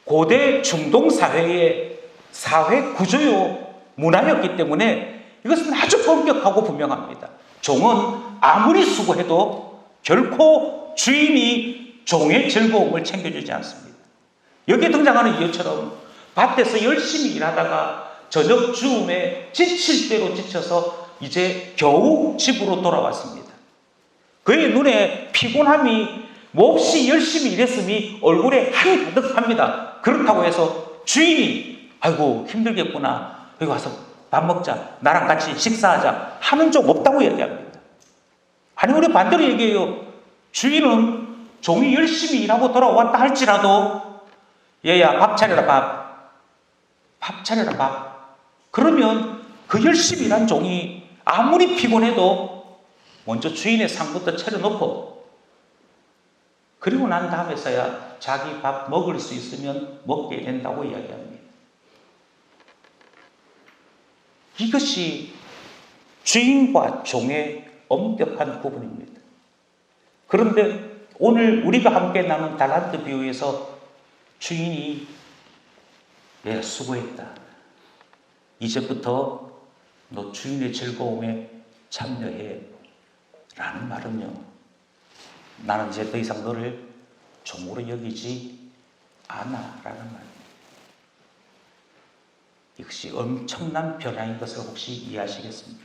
고대 중동 사회의 사회 구조요 문화였기 때문에 이것은 아주 엄격하고 분명합니다. 종은 아무리 수고해도 결코 주인이 종의 즐거움을 챙겨주지 않습니다. 여기에 등장하는 이유처럼 밭에서 열심히 일하다가 저녁 즈음에 지칠 대로 지쳐서 이제 겨우 집으로 돌아왔습니다. 그의 눈에 피곤함이 몹시 열심히 일했음이 얼굴에 한이 가득합니다. 그렇다고 해서 주인이 아이고 힘들겠구나 여기 와서 밥 먹자 나랑 같이 식사하자 하는 적 없다고 얘기합니다. 아니 우리 반대로 얘기해요. 주인은 종이 열심히 일하고 돌아왔다 할지라도 얘야 밥 차려라 밥 차려라 밥. 그러면 그 열심히 일한 종이 아무리 피곤해도 먼저 주인의 상부터 차려놓고 그리고 난 다음에서야 자기 밥 먹을 수 있으면 먹게 된다고 이야기합니다. 이것이 주인과 종의 엄격한 구분입니다. 그런데 오늘 우리가 함께 나눈 달란트 비유에서 주인이 내가 수고했다. 이제부터 너 주인의 즐거움에 참여해. 라는 말은요, 나는 이제 더 이상 너를 종으로 여기지 않아. 라는 말입니다. 이것이 엄청난 변화인 것을 혹시 이해하시겠습니까?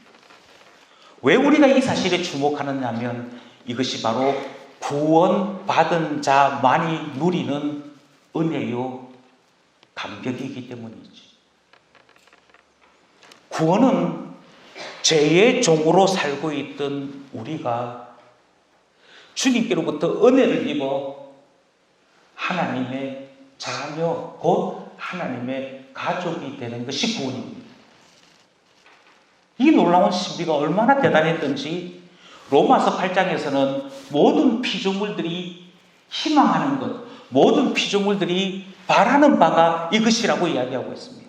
왜 우리가 이 사실에 주목하느냐 하면 이것이 바로 구원받은 자만이 누리는 은혜요 감격이기 때문이지. 구원은 죄의 종으로 살고 있던 우리가 주님께로부터 은혜를 입어 하나님의 자녀, 곧 하나님의 가족이 되는 것이 구원입니다. 이 놀라운 신비가 얼마나 대단했던지 로마서 8장에서는 모든 피조물들이 희망하는 것, 모든 피조물들이 바라는 바가 이것이라고 이야기하고 있습니다.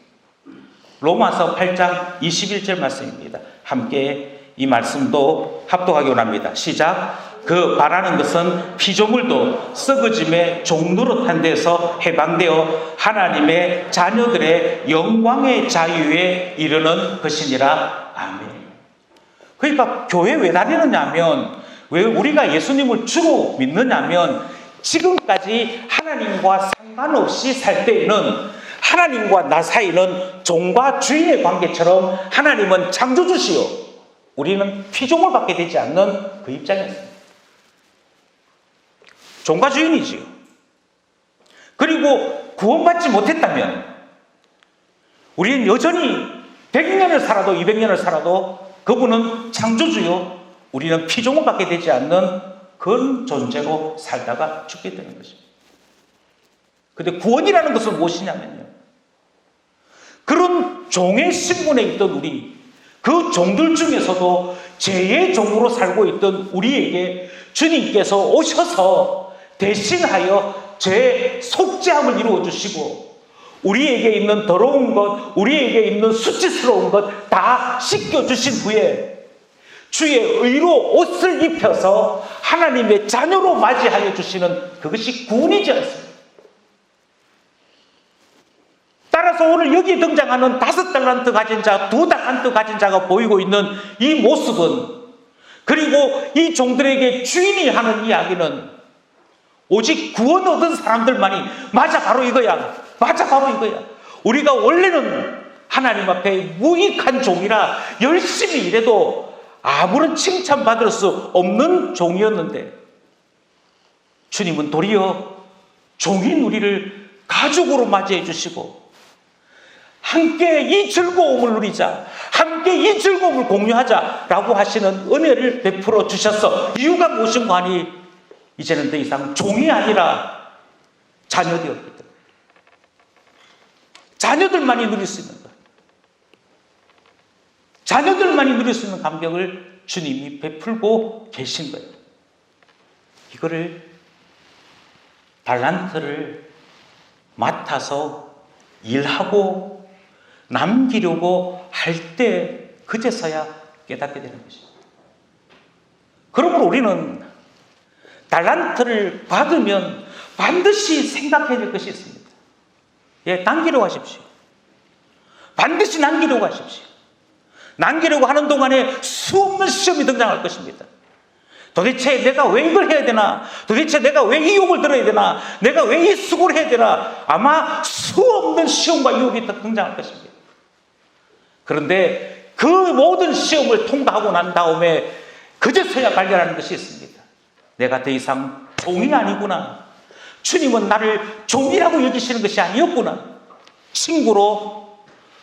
로마서 8장 21절 말씀입니다. 함께 이 말씀도 합독하기 원합니다. 시작. 그 바라는 것은 피조물도 썩어짐의 종노릇한 데서 해방되어 하나님의 자녀들의 영광의 자유에 이르는 것이니라. 아멘. 그러니까 교회 왜 다니느냐 하면, 왜 우리가 예수님을 주로 믿느냐면, 지금까지 하나님과 상관없이 살 때에는 하나님과 나 사이는 종과 주인의 관계처럼 하나님은 창조주시요 우리는 피조물 밖에 되지 않는 그 입장이었습니다. 종과 주인이지요. 그리고 구원받지 못했다면 우리는 여전히 100년을 살아도 200년을 살아도 그분은 창조주요 우리는 피조물 밖에 되지 않는 그런 존재로 살다가 죽게 되는 것입니다. 그런데 구원이라는 것은 무엇이냐면요, 그런 종의 신분에 있던 우리, 그 종들 중에서도 죄의 종으로 살고 있던 우리에게 주님께서 오셔서 대신하여 죄의 속죄함을 이루어 주시고 우리에게 있는 더러운 것, 우리에게 있는 수치스러운 것 다 씻겨주신 후에 주의 의로 옷을 입혀서 하나님의 자녀로 맞이하여 주시는 그것이 구원이지 않습니까? 따라서 오늘 여기 등장하는 5달란트 가진 자, 2달란트 가진 자가 보이고 있는 이 모습은, 그리고 이 종들에게 주인이 하는 이야기는 오직 구원 얻은 사람들만이 맞아 바로 이거야, 맞아 바로 이거야, 우리가 원래는 하나님 앞에 무익한 종이라 열심히 일해도 아무런 칭찬받을 수 없는 종이었는데 주님은 도리어 종인 우리를 가족으로 맞이해 주시고 함께 이 즐거움을 누리자, 함께 이 즐거움을 공유하자라고 하시는 은혜를 베풀어 주셔서 이유가 무엇인가 하니 이제는 더 이상 종이 아니라 자녀되었기 때문에 자녀들만이 누릴 수 있는 것, 자녀들만이 누릴 수 있는 감격을 주님이 베풀고 계신 거예요. 이거를 달란트를 맡아서 일하고 남기려고 할 때 그제서야 깨닫게 되는 것입니다. 그러므로 우리는 달란트를 받으면 반드시 생각해야 될 것이 있습니다. 예, 남기려고 하십시오. 반드시 남기려고 하십시오. 남기려고 하는 동안에 수없는 시험이 등장할 것입니다. 도대체 내가 왜 이걸 해야 되나? 도대체 내가 왜 이 욕을 들어야 되나? 내가 왜 이 수고를 해야 되나? 아마 수없는 시험과 유혹이 등장할 것입니다. 그런데 그 모든 시험을 통과하고 난 다음에 그제서야 발견하는 것이 있습니다. 내가 더 이상 종이 아니구나. 주님은 나를 종이라고 여기시는 것이 아니었구나. 친구로,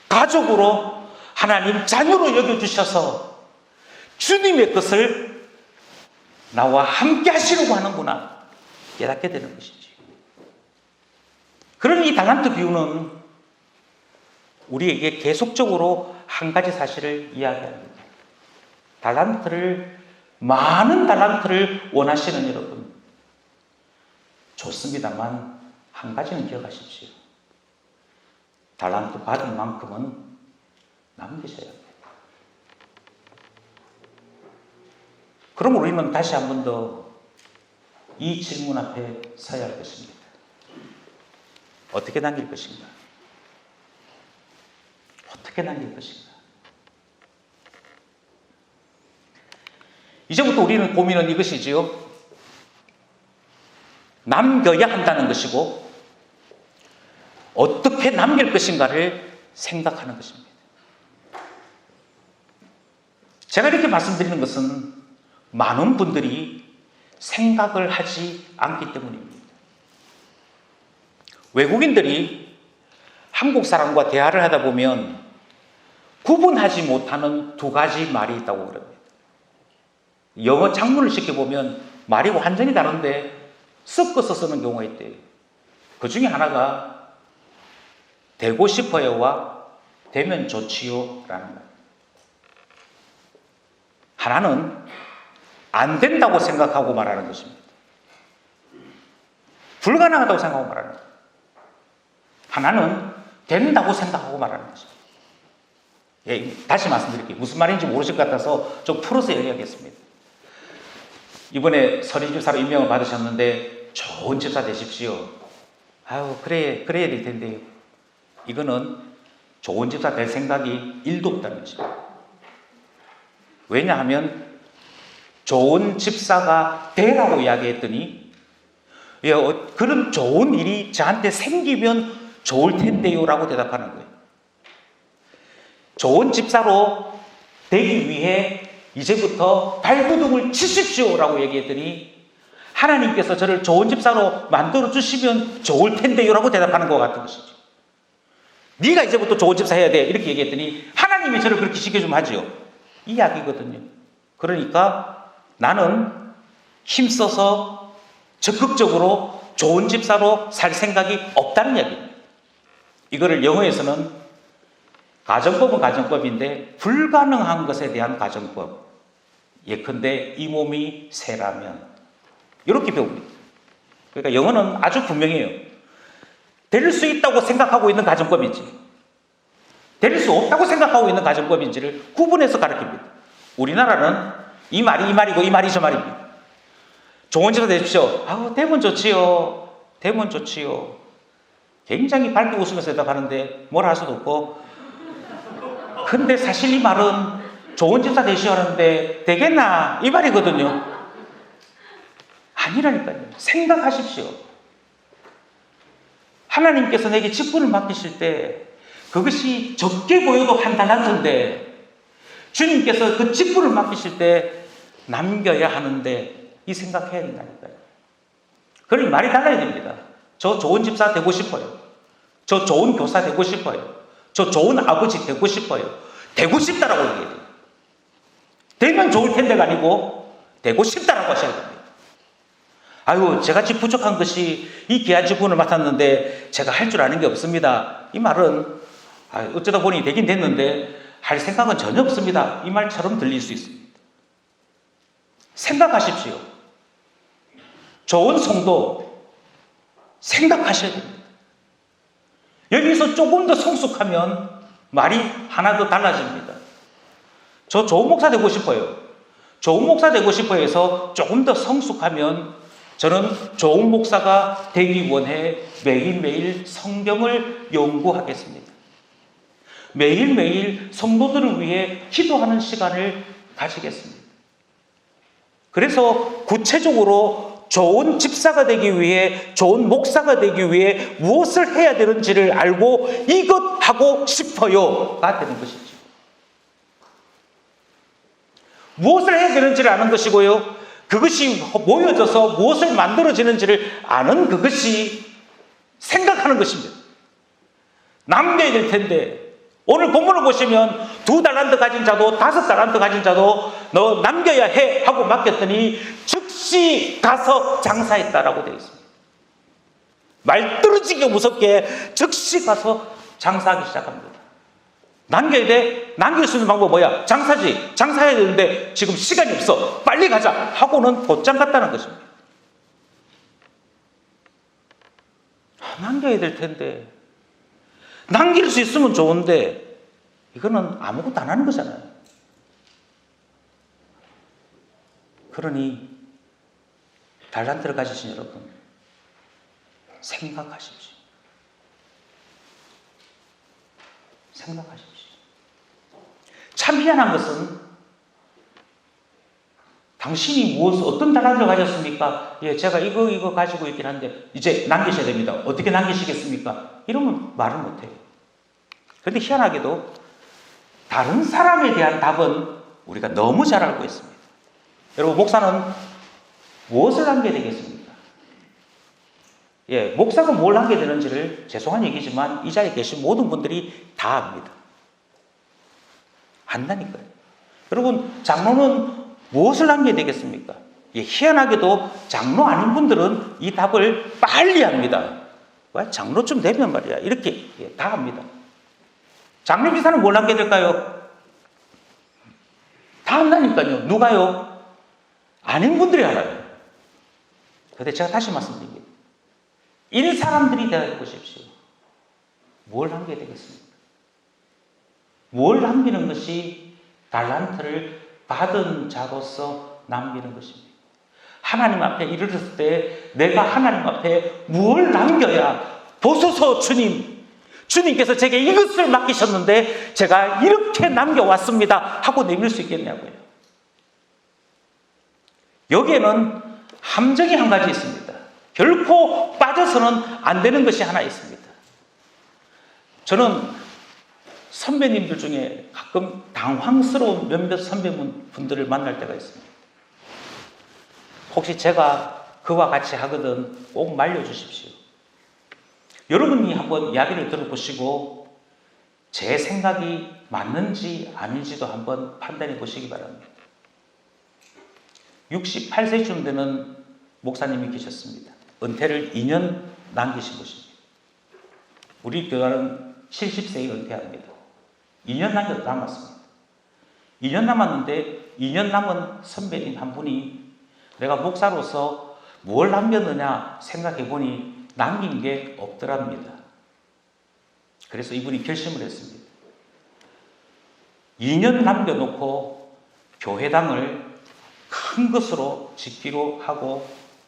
가족으로, 하나님 자녀로 여겨주셔서 주님의 것을 나와 함께 하시려고 하는구나 깨닫게 되는 것이지. 그런 이 달란트 비유는 우리에게 계속적으로 한 가지 사실을 이야기합니다. 많은 달란트를 원하시는 여러분, 좋습니다만 한 가지는 기억하십시오. 달란트 받은 만큼은 남기셔야 합니다. 그럼 우리는 다시 한 번 더 이 질문 앞에 서야 할 것입니다. 어떻게 남길 것인가? 어떻게 남길 것인가? 이제부터 우리는 고민은 이것이지요. 남겨야 한다는 것이고 어떻게 남길 것인가를 생각하는 것입니다. 제가 이렇게 말씀드리는 것은 많은 분들이 생각을 하지 않기 때문입니다. 외국인들이 한국 사람과 대화를 하다 보면 구분하지 못하는 두 가지 말이 있다고 그럽니다. 영어 작문을 시켜보면 말이 완전히 다른데 섞어서 쓰는 경우가 있대요. 그 중에 하나가 되고 싶어요와 되면 좋지요 라는 말. 하나는 안 된다고 생각하고 말하는 것입니다. 불가능하다고 생각하고 말하는 것입니다. 하나는 된다고 생각하고 말하는 것입니다. 예, 다시 말씀드릴게요. 무슨 말인지 모르실 것 같아서 좀 풀어서 얘기하겠습니다. 이번에 선임집사로 임명을 받으셨는데 좋은 집사 되십시오. 아유, 그래야 될 텐데요. 이거는 좋은 집사 될 생각이 1도 없다는 것입니다. 왜냐하면 좋은 집사가 되라고 이야기했더니 그런 좋은 일이 저한테 생기면 좋을 텐데요 라고 대답하는 거예요. 좋은 집사로 되기 위해 이제부터 발버둥을 치십시오 라고 얘기했더니 하나님께서 저를 좋은 집사로 만들어 주시면 좋을 텐데요 라고 대답하는 것 같은 것이죠. 네가 이제부터 좋은 집사 해야 돼 이렇게 얘기했더니 하나님이 저를 그렇게 시켜주면 하죠. 이 이야기거든요. 그러니까 나는 힘써서 적극적으로 좋은 집사로 살 생각이 없다는 이야기입니다. 이거를 영어에서는 가정법은 가정법인데 불가능한 것에 대한 가정법. 예컨대 이 몸이 새라면 이렇게 배웁니다. 그러니까 영어는 아주 분명해요. 될 수 있다고 생각하고 있는 가정법인지 될 수 없다고 생각하고 있는 가정법인지를 구분해서 가르칩니다. 우리나라는 이 말이 이 말이고 이 말이 저 말입니다. 좋은 집사 되십시오. 아우 되면 좋지요. 되면 좋지요. 굉장히 밝게 웃으면서 대답하는데 뭘 할 수도 없고 근데 사실 이 말은 좋은 집사 되시오 하는데 되겠나? 이 말이거든요. 아니라니까요. 생각하십시오. 하나님께서 내게 직분을 맡기실 때 그것이 적게 보여도 한 달란트인데 주님께서 그 직분을 맡기실 때 남겨야 하는데 이 생각해야 된다니까요. 그러니 말이 달라야 됩니다. 저 좋은 집사 되고 싶어요. 저 좋은 교사 되고 싶어요. 저 좋은 아버지 되고 싶어요. 되고 싶다라고 얘기해야 돼요. 되면 좋을 텐데가 아니고 되고 싶다라고 하셔야 됩니다. 아유, 제같이 부족한 것이 이 귀한 직분을 맡았는데 제가 할 줄 아는 게 없습니다. 이 말은 어쩌다 보니 되긴 됐는데 할 생각은 전혀 없습니다. 이 말처럼 들릴 수 있습니다. 생각하십시오. 좋은 성도 생각하셔야 됩니다. 여기서 조금 더 성숙하면 말이 하나 더 달라집니다. 저 좋은 목사 되고 싶어요. 좋은 목사 되고 싶어 해서 조금 더 성숙하면 저는 좋은 목사가 되기 원해 매일매일 성경을 연구하겠습니다. 매일매일 성도들을 위해 기도하는 시간을 가지겠습니다. 그래서 구체적으로 좋은 집사가 되기 위해, 좋은 목사가 되기 위해 무엇을 해야 되는지를 알고 이것 하고 싶어요가 되는 것이죠. 무엇을 해야 되는지를 아는 것이고요. 그것이 모여져서 무엇을 만들어지는지를 아는 그것이 생각하는 것입니다. 남겨야 될 텐데 오늘 본문을 보시면 2달란트 가진 자도 5달란트 가진 자도 너 남겨야 해 하고 맡겼더니 즉시 가서 장사했다라고 되어 있습니다. 말 떨어지게 무섭게 즉시 가서 장사하기 시작합니다. 남겨야 돼? 남길 수 있는 방법 뭐야? 장사지. 장사해야 되는데 지금 시간이 없어. 빨리 가자 하고는 곧장 갔다는 것입니다. 남겨야 될 텐데 남길 수 있으면 좋은데 이거는 아무것도 안 하는 거잖아요. 그러니 달란트를 가지신 여러분, 생각하십시오. 생각하십시오. 참 희한한 것은 당신이 어떤 달란트를 가졌습니까? 예, 제가 이거 가지고 있긴 한데 이제 남기셔야 됩니다. 어떻게 남기시겠습니까? 이러면 말을 못해요. 그런데 희한하게도 다른 사람에 대한 답은 우리가 너무 잘 알고 있습니다. 여러분, 목사는 무엇을 남겨야 되겠습니까? 예, 목사가 뭘 남겨야 되는지를 죄송한 얘기지만 이 자리에 계신 모든 분들이 다 압니다. 안다니까요. 여러분, 장로는 무엇을 남겨야 되겠습니까? 예, 희한하게도 장로 아닌 분들은 이 답을 빨리 합니다. 왜? 장로쯤 되면 말이야. 이렇게 다 합니다. 장로 기사는 뭘 남겨야 될까요? 다 한다니까요. 누가요? 아닌 분들이 알아요. 그런데 제가 다시 말씀드립니다. 이 사람들이 대답해 보십시오. 뭘 남겨야 되겠습니까? 뭘 남기는 것이 달란트를 받은 자로서 남기는 것입니다. 하나님 앞에 이르렀을 때 내가 하나님 앞에 뭘 남겨야 보소서 주님, 주님께서 제게 이것을 맡기셨는데 제가 이렇게 남겨왔습니다 하고 내밀 수 있겠냐고요. 여기에는 함정이 한 가지 있습니다. 결코 빠져서는 안 되는 것이 하나 있습니다. 저는 선배님들 중에 가끔 당황스러운 몇몇 선배분들을 만날 때가 있습니다. 혹시 제가 그와 같이 하거든 꼭 말려주십시오. 여러분이 한번 이야기를 들어보시고 제 생각이 맞는지 아닌지도 한번 판단해 보시기 바랍니다. 68세쯤 되는 목사님이 계셨습니다. 은퇴를 2년 남기신 것입니다. 우리 교회는 70세에 은퇴합니다. 2년 남았습니다. 2년 남았는데 2년 남은 선배님 한 분이 내가 목사로서 뭘 남겼느냐 생각해 보니 남긴 게 없더랍니다. 그래서 이분이 결심을 했습니다. 2년 남겨놓고 교회당을 큰 것으로 짓기로 하고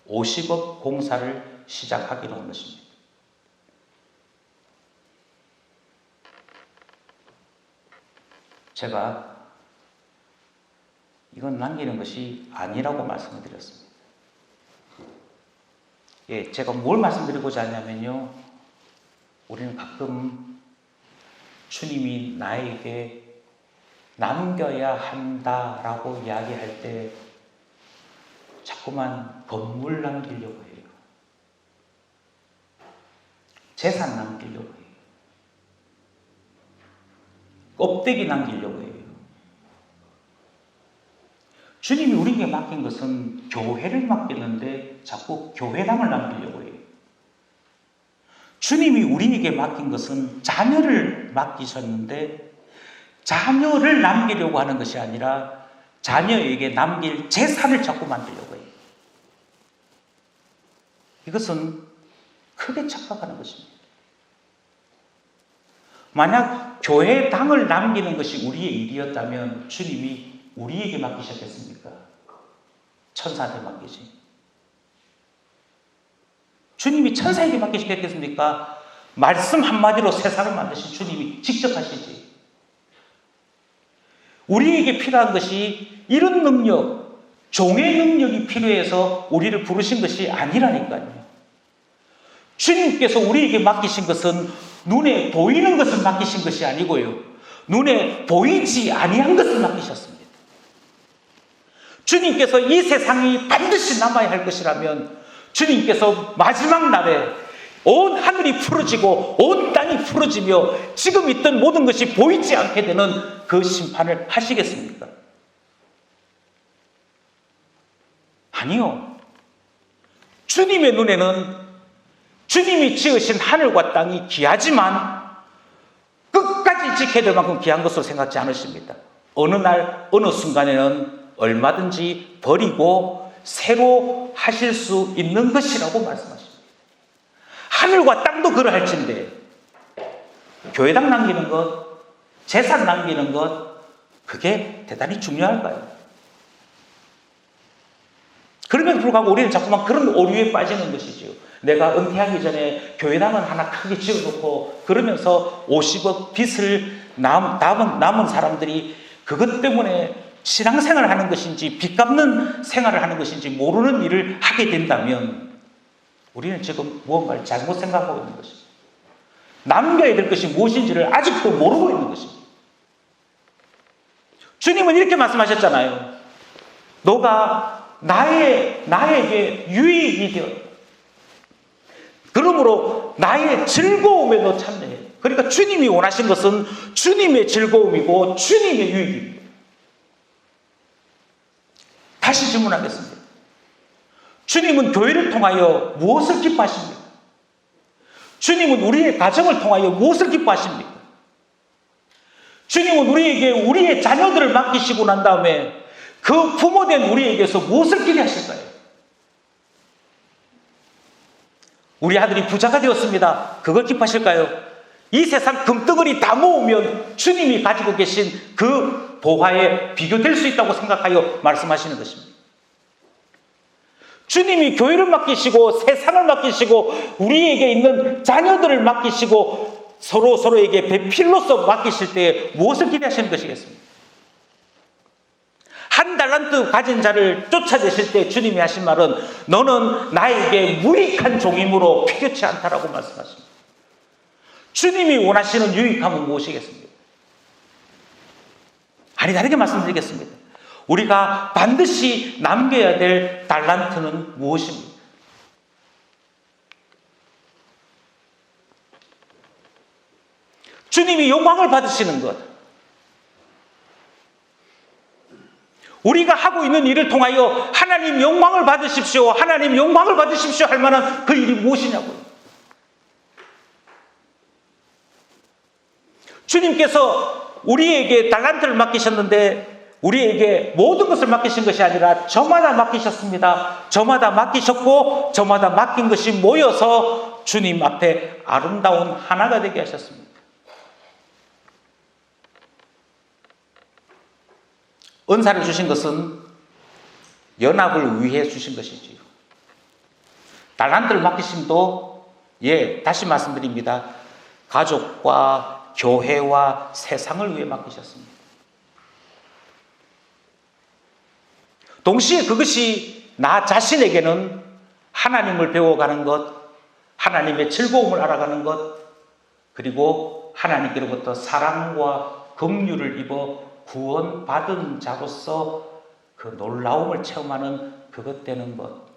50억 공사를 시작하기로 한 것입니다. 제가 이건 남기는 것이 아니라고 말씀을 드렸습니다. 예, 제가 뭘 말씀드리고자 하냐면요. 우리는 가끔 주님이 나에게 남겨야 한다라고 이야기할 때 자꾸만 건물 남기려고 해요. 재산 남기려고 해요. 껍데기 남기려고 해요. 주님이 우리에게 맡긴 것은 교회를 맡겼는데 자꾸 교회당을 남기려고 해요. 주님이 우리에게 맡긴 것은 자녀를 맡기셨는데 자녀를 남기려고 하는 것이 아니라 자녀에게 남길 재산을 자꾸 만들려고 해요. 이것은 크게 착각하는 것입니다. 만약 교회당을 남기는 것이 우리의 일이었다면 주님이 우리에게 맡기셨겠습니까? 천사한테 맡기지. 주님이 천사에게 맡기셨겠습니까? 말씀 한마디로 세상을 만드신 주님이 직접 하시지. 우리에게 필요한 것이 이런 능력, 종의 능력이 필요해서 우리를 부르신 것이 아니라니까요. 주님께서 우리에게 맡기신 것은 눈에 보이는 것을 맡기신 것이 아니고요. 눈에 보이지 아니한 것을 맡기셨습니다. 주님께서 이 세상이 반드시 남아야 할 것이라면 주님께서 마지막 날에 온 하늘이 풀어지고 온 땅이 풀어지며 지금 있던 모든 것이 보이지 않게 되는 그 심판을 하시겠습니까? 아니요. 주님의 눈에는 주님이 지으신 하늘과 땅이 귀하지만 끝까지 지켜야 될 만큼 귀한 것으로 생각지 않으십니다. 어느 날 어느 순간에는 얼마든지 버리고 새로 하실 수 있는 것이라고 말씀하십니다. 하늘과 땅도 그러할진데 교회당 남기는 것, 재산 남기는 것, 그게 대단히 중요할까요? 그럼에도 불구하고 우리는 자꾸만 그런 오류에 빠지는 것이지요. 내가 은퇴하기 전에 교회당은 하나 크게 지어놓고 그러면서 50억 빚을 남은 사람들이 그것 때문에 신앙생활을 하는 것인지 빚 갚는 생활을 하는 것인지 모르는 일을 하게 된다면 우리는 지금 무언가를 잘못 생각하고 있는 것입니다. 남겨야 될 것이 무엇인지를 아직도 모르고 있는 것입니다. 주님은 이렇게 말씀하셨잖아요. 너가 나에게 유익이 되었다. 그러므로 나의 즐거움에 너 참여해. 그러니까 주님이 원하신 것은 주님의 즐거움이고 주님의 유익입니다. 다시 질문하겠습니다. 주님은 교회를 통하여 무엇을 기뻐하십니까? 주님은 우리의 가정을 통하여 무엇을 기뻐하십니까? 주님은 우리에게 우리의 자녀들을 맡기시고 난 다음에 그 부모된 우리에게서 무엇을 기대하실까요? 우리 아들이 부자가 되었습니다. 그걸 기뻐하실까요? 이 세상 금덩어리 다 모으면 주님이 가지고 계신 그 보화에 비교될 수 있다고 생각하여 말씀하시는 것입니다. 주님이 교회를 맡기시고 세상을 맡기시고 우리에게 있는 자녀들을 맡기시고 서로에게 배필로서 맡기실 때 무엇을 기대하시는 것이겠습니까? 한 달란트 가진 자를 쫓아내실 때 주님이 하신 말은 너는 나에게 무익한 종이므로 필요치 않다라고 말씀하십니다. 주님이 원하시는 유익함은 무엇이겠습니까? 아니 다르게 말씀드리겠습니다. 우리가 반드시 남겨야 될 달란트는 무엇입니까? 주님이 영광을 받으시는 것. 우리가 하고 있는 일을 통하여 하나님 영광을 받으십시오. 하나님 영광을 받으십시오 할 만한 그 일이 무엇이냐고요. 주님께서 우리에게 달란트를 맡기셨는데 우리에게 모든 것을 맡기신 것이 아니라 저마다 맡기셨습니다. 저마다 맡기셨고 저마다 맡긴 것이 모여서 주님 앞에 아름다운 하나가 되게 하셨습니다. 은사를 주신 것은 연합을 위해 주신 것이지요. 달란트를 맡기심도 다시 말씀드립니다. 가족과 교회와 세상을 위해 맡기셨습니다. 동시에 그것이 나 자신에게는 하나님을 배워가는 것, 하나님의 즐거움을 알아가는 것, 그리고 하나님께로부터 사랑과 긍휼을 입어 구원받은 자로서 그 놀라움을 체험하는 그것 되는 것.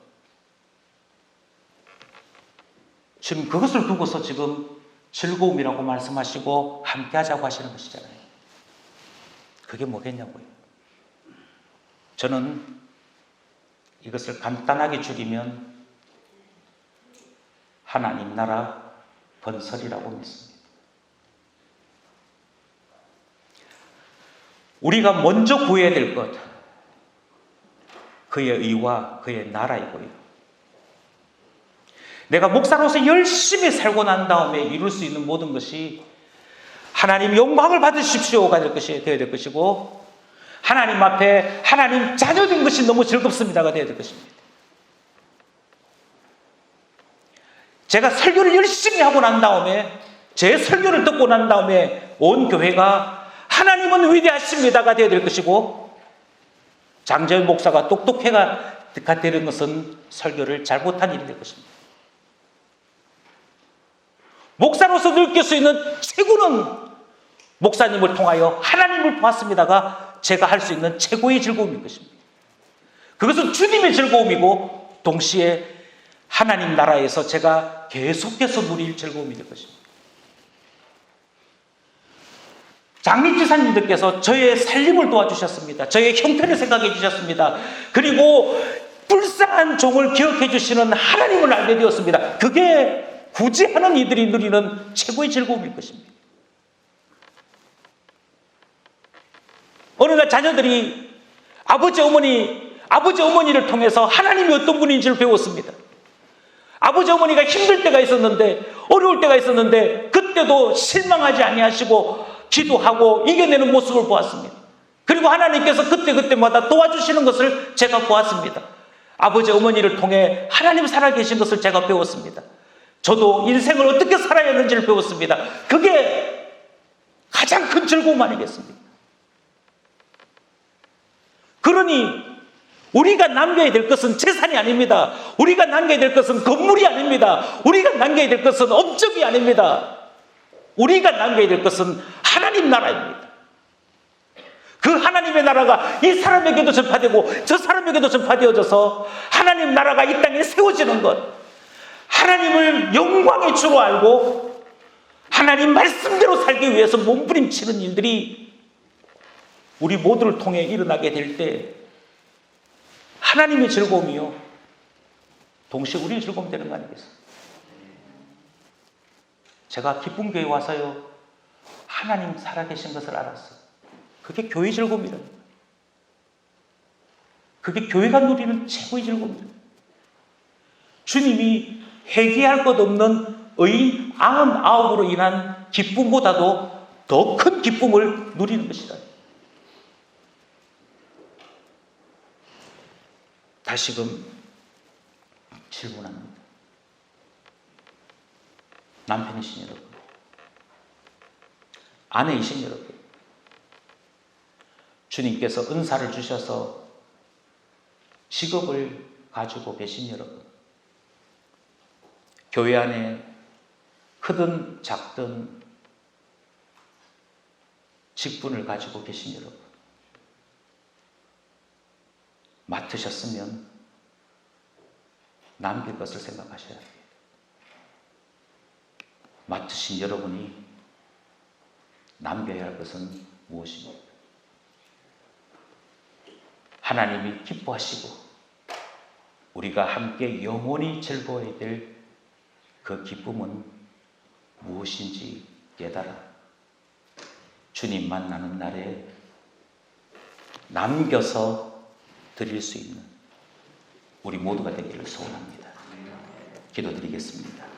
지금 그것을 두고서 지금 즐거움이라고 말씀하시고 함께 하자고 하시는 것이잖아요. 그게 뭐겠냐고요. 저는 이것을 간단하게 줄이면 하나님 나라 번설이라고 믿습니다. 우리가 먼저 구해야 될 것, 그의 의와 그의 나라이고요. 내가 목사로서 열심히 살고 난 다음에 이룰 수 있는 모든 것이 하나님 영광을 받으십시오가 되어야 될 것이고 하나님 앞에 하나님 자녀된 것이 너무 즐겁습니다가 되어야 될 것입니다. 제가 설교를 열심히 하고 난 다음에 제 설교를 듣고 난 다음에 온 교회가 하나님은 위대하십니다가 되어야 될 것이고 장재현 목사가 똑똑해가 되는 것은 설교를 잘못한 일이 될 것입니다. 목사로서 느낄 수 있는 최고는 목사님을 통하여 하나님을 보았습니다가 제가 할 수 있는 최고의 즐거움일 것입니다. 그것은 주님의 즐거움이고 동시에 하나님 나라에서 제가 계속해서 누릴 즐거움이 될 것입니다. 장립지사님들께서 저의 살림을 도와주셨습니다. 저의 형편을 생각해 주셨습니다. 그리고 불쌍한 종을 기억해 주시는 하나님을 알게 되었습니다. 그게 구제하는 이들이 누리는 최고의 즐거움일 것입니다. 어느 날 자녀들이 아버지 어머니를 통해서 하나님이 어떤 분인지를 배웠습니다. 아버지 어머니가 힘들 때가 있었는데 어려울 때가 있었는데 그때도 실망하지 아니하시고 기도하고 이겨내는 모습을 보았습니다. 그리고 하나님께서 그때마다 도와주시는 것을 제가 보았습니다. 아버지 어머니를 통해 하나님 살아계신 것을 제가 배웠습니다. 저도 인생을 어떻게 살아야 하는지를 배웠습니다. 그게 가장 큰 즐거움 아니겠습니까? 그러니 우리가 남겨야 될 것은 재산이 아닙니다. 우리가 남겨야 될 것은 건물이 아닙니다. 우리가 남겨야 될 것은 업적이 아닙니다. 우리가 남겨야 될 것은 하나님 나라입니다. 그 하나님의 나라가 이 사람에게도 전파되고 저 사람에게도 전파되어져서 하나님 나라가 이 땅에 세워지는 것, 하나님을 영광의 주로 알고 하나님 말씀대로 살기 위해서 몸부림치는 일들이 우리 모두를 통해 일어나게 될 때 하나님의 즐거움이요 동시에 우리의 즐거움이 되는 거 아니겠습니까? 제가 기쁜 교회 와서요 하나님 살아계신 것을 알았어요. 그게 교회 즐거움이랍니다. 그게 교회가 누리는 최고의 즐거움입니다. 주님이 회개할 것 없는 의인 99으로 인한 기쁨보다도 더 큰 기쁨을 누리는 것이다. 다시금 질문합니다. 남편이신 여러분, 아내이신 여러분, 주님께서 은사를 주셔서 직업을 가지고 계신 여러분, 교회 안에 크든 작든 직분을 가지고 계신 여러분, 맡으셨으면 남길 것을 생각하셔야 합니다. 맡으신 여러분이 남겨야 할 것은 무엇입니까? 하나님이 기뻐하시고 우리가 함께 영원히 즐거워야 될 그 기쁨은 무엇인지 깨달아 주님 만나는 날에 남겨서 드릴 수 있는 우리 모두가 되기를 소원합니다. 기도드리겠습니다.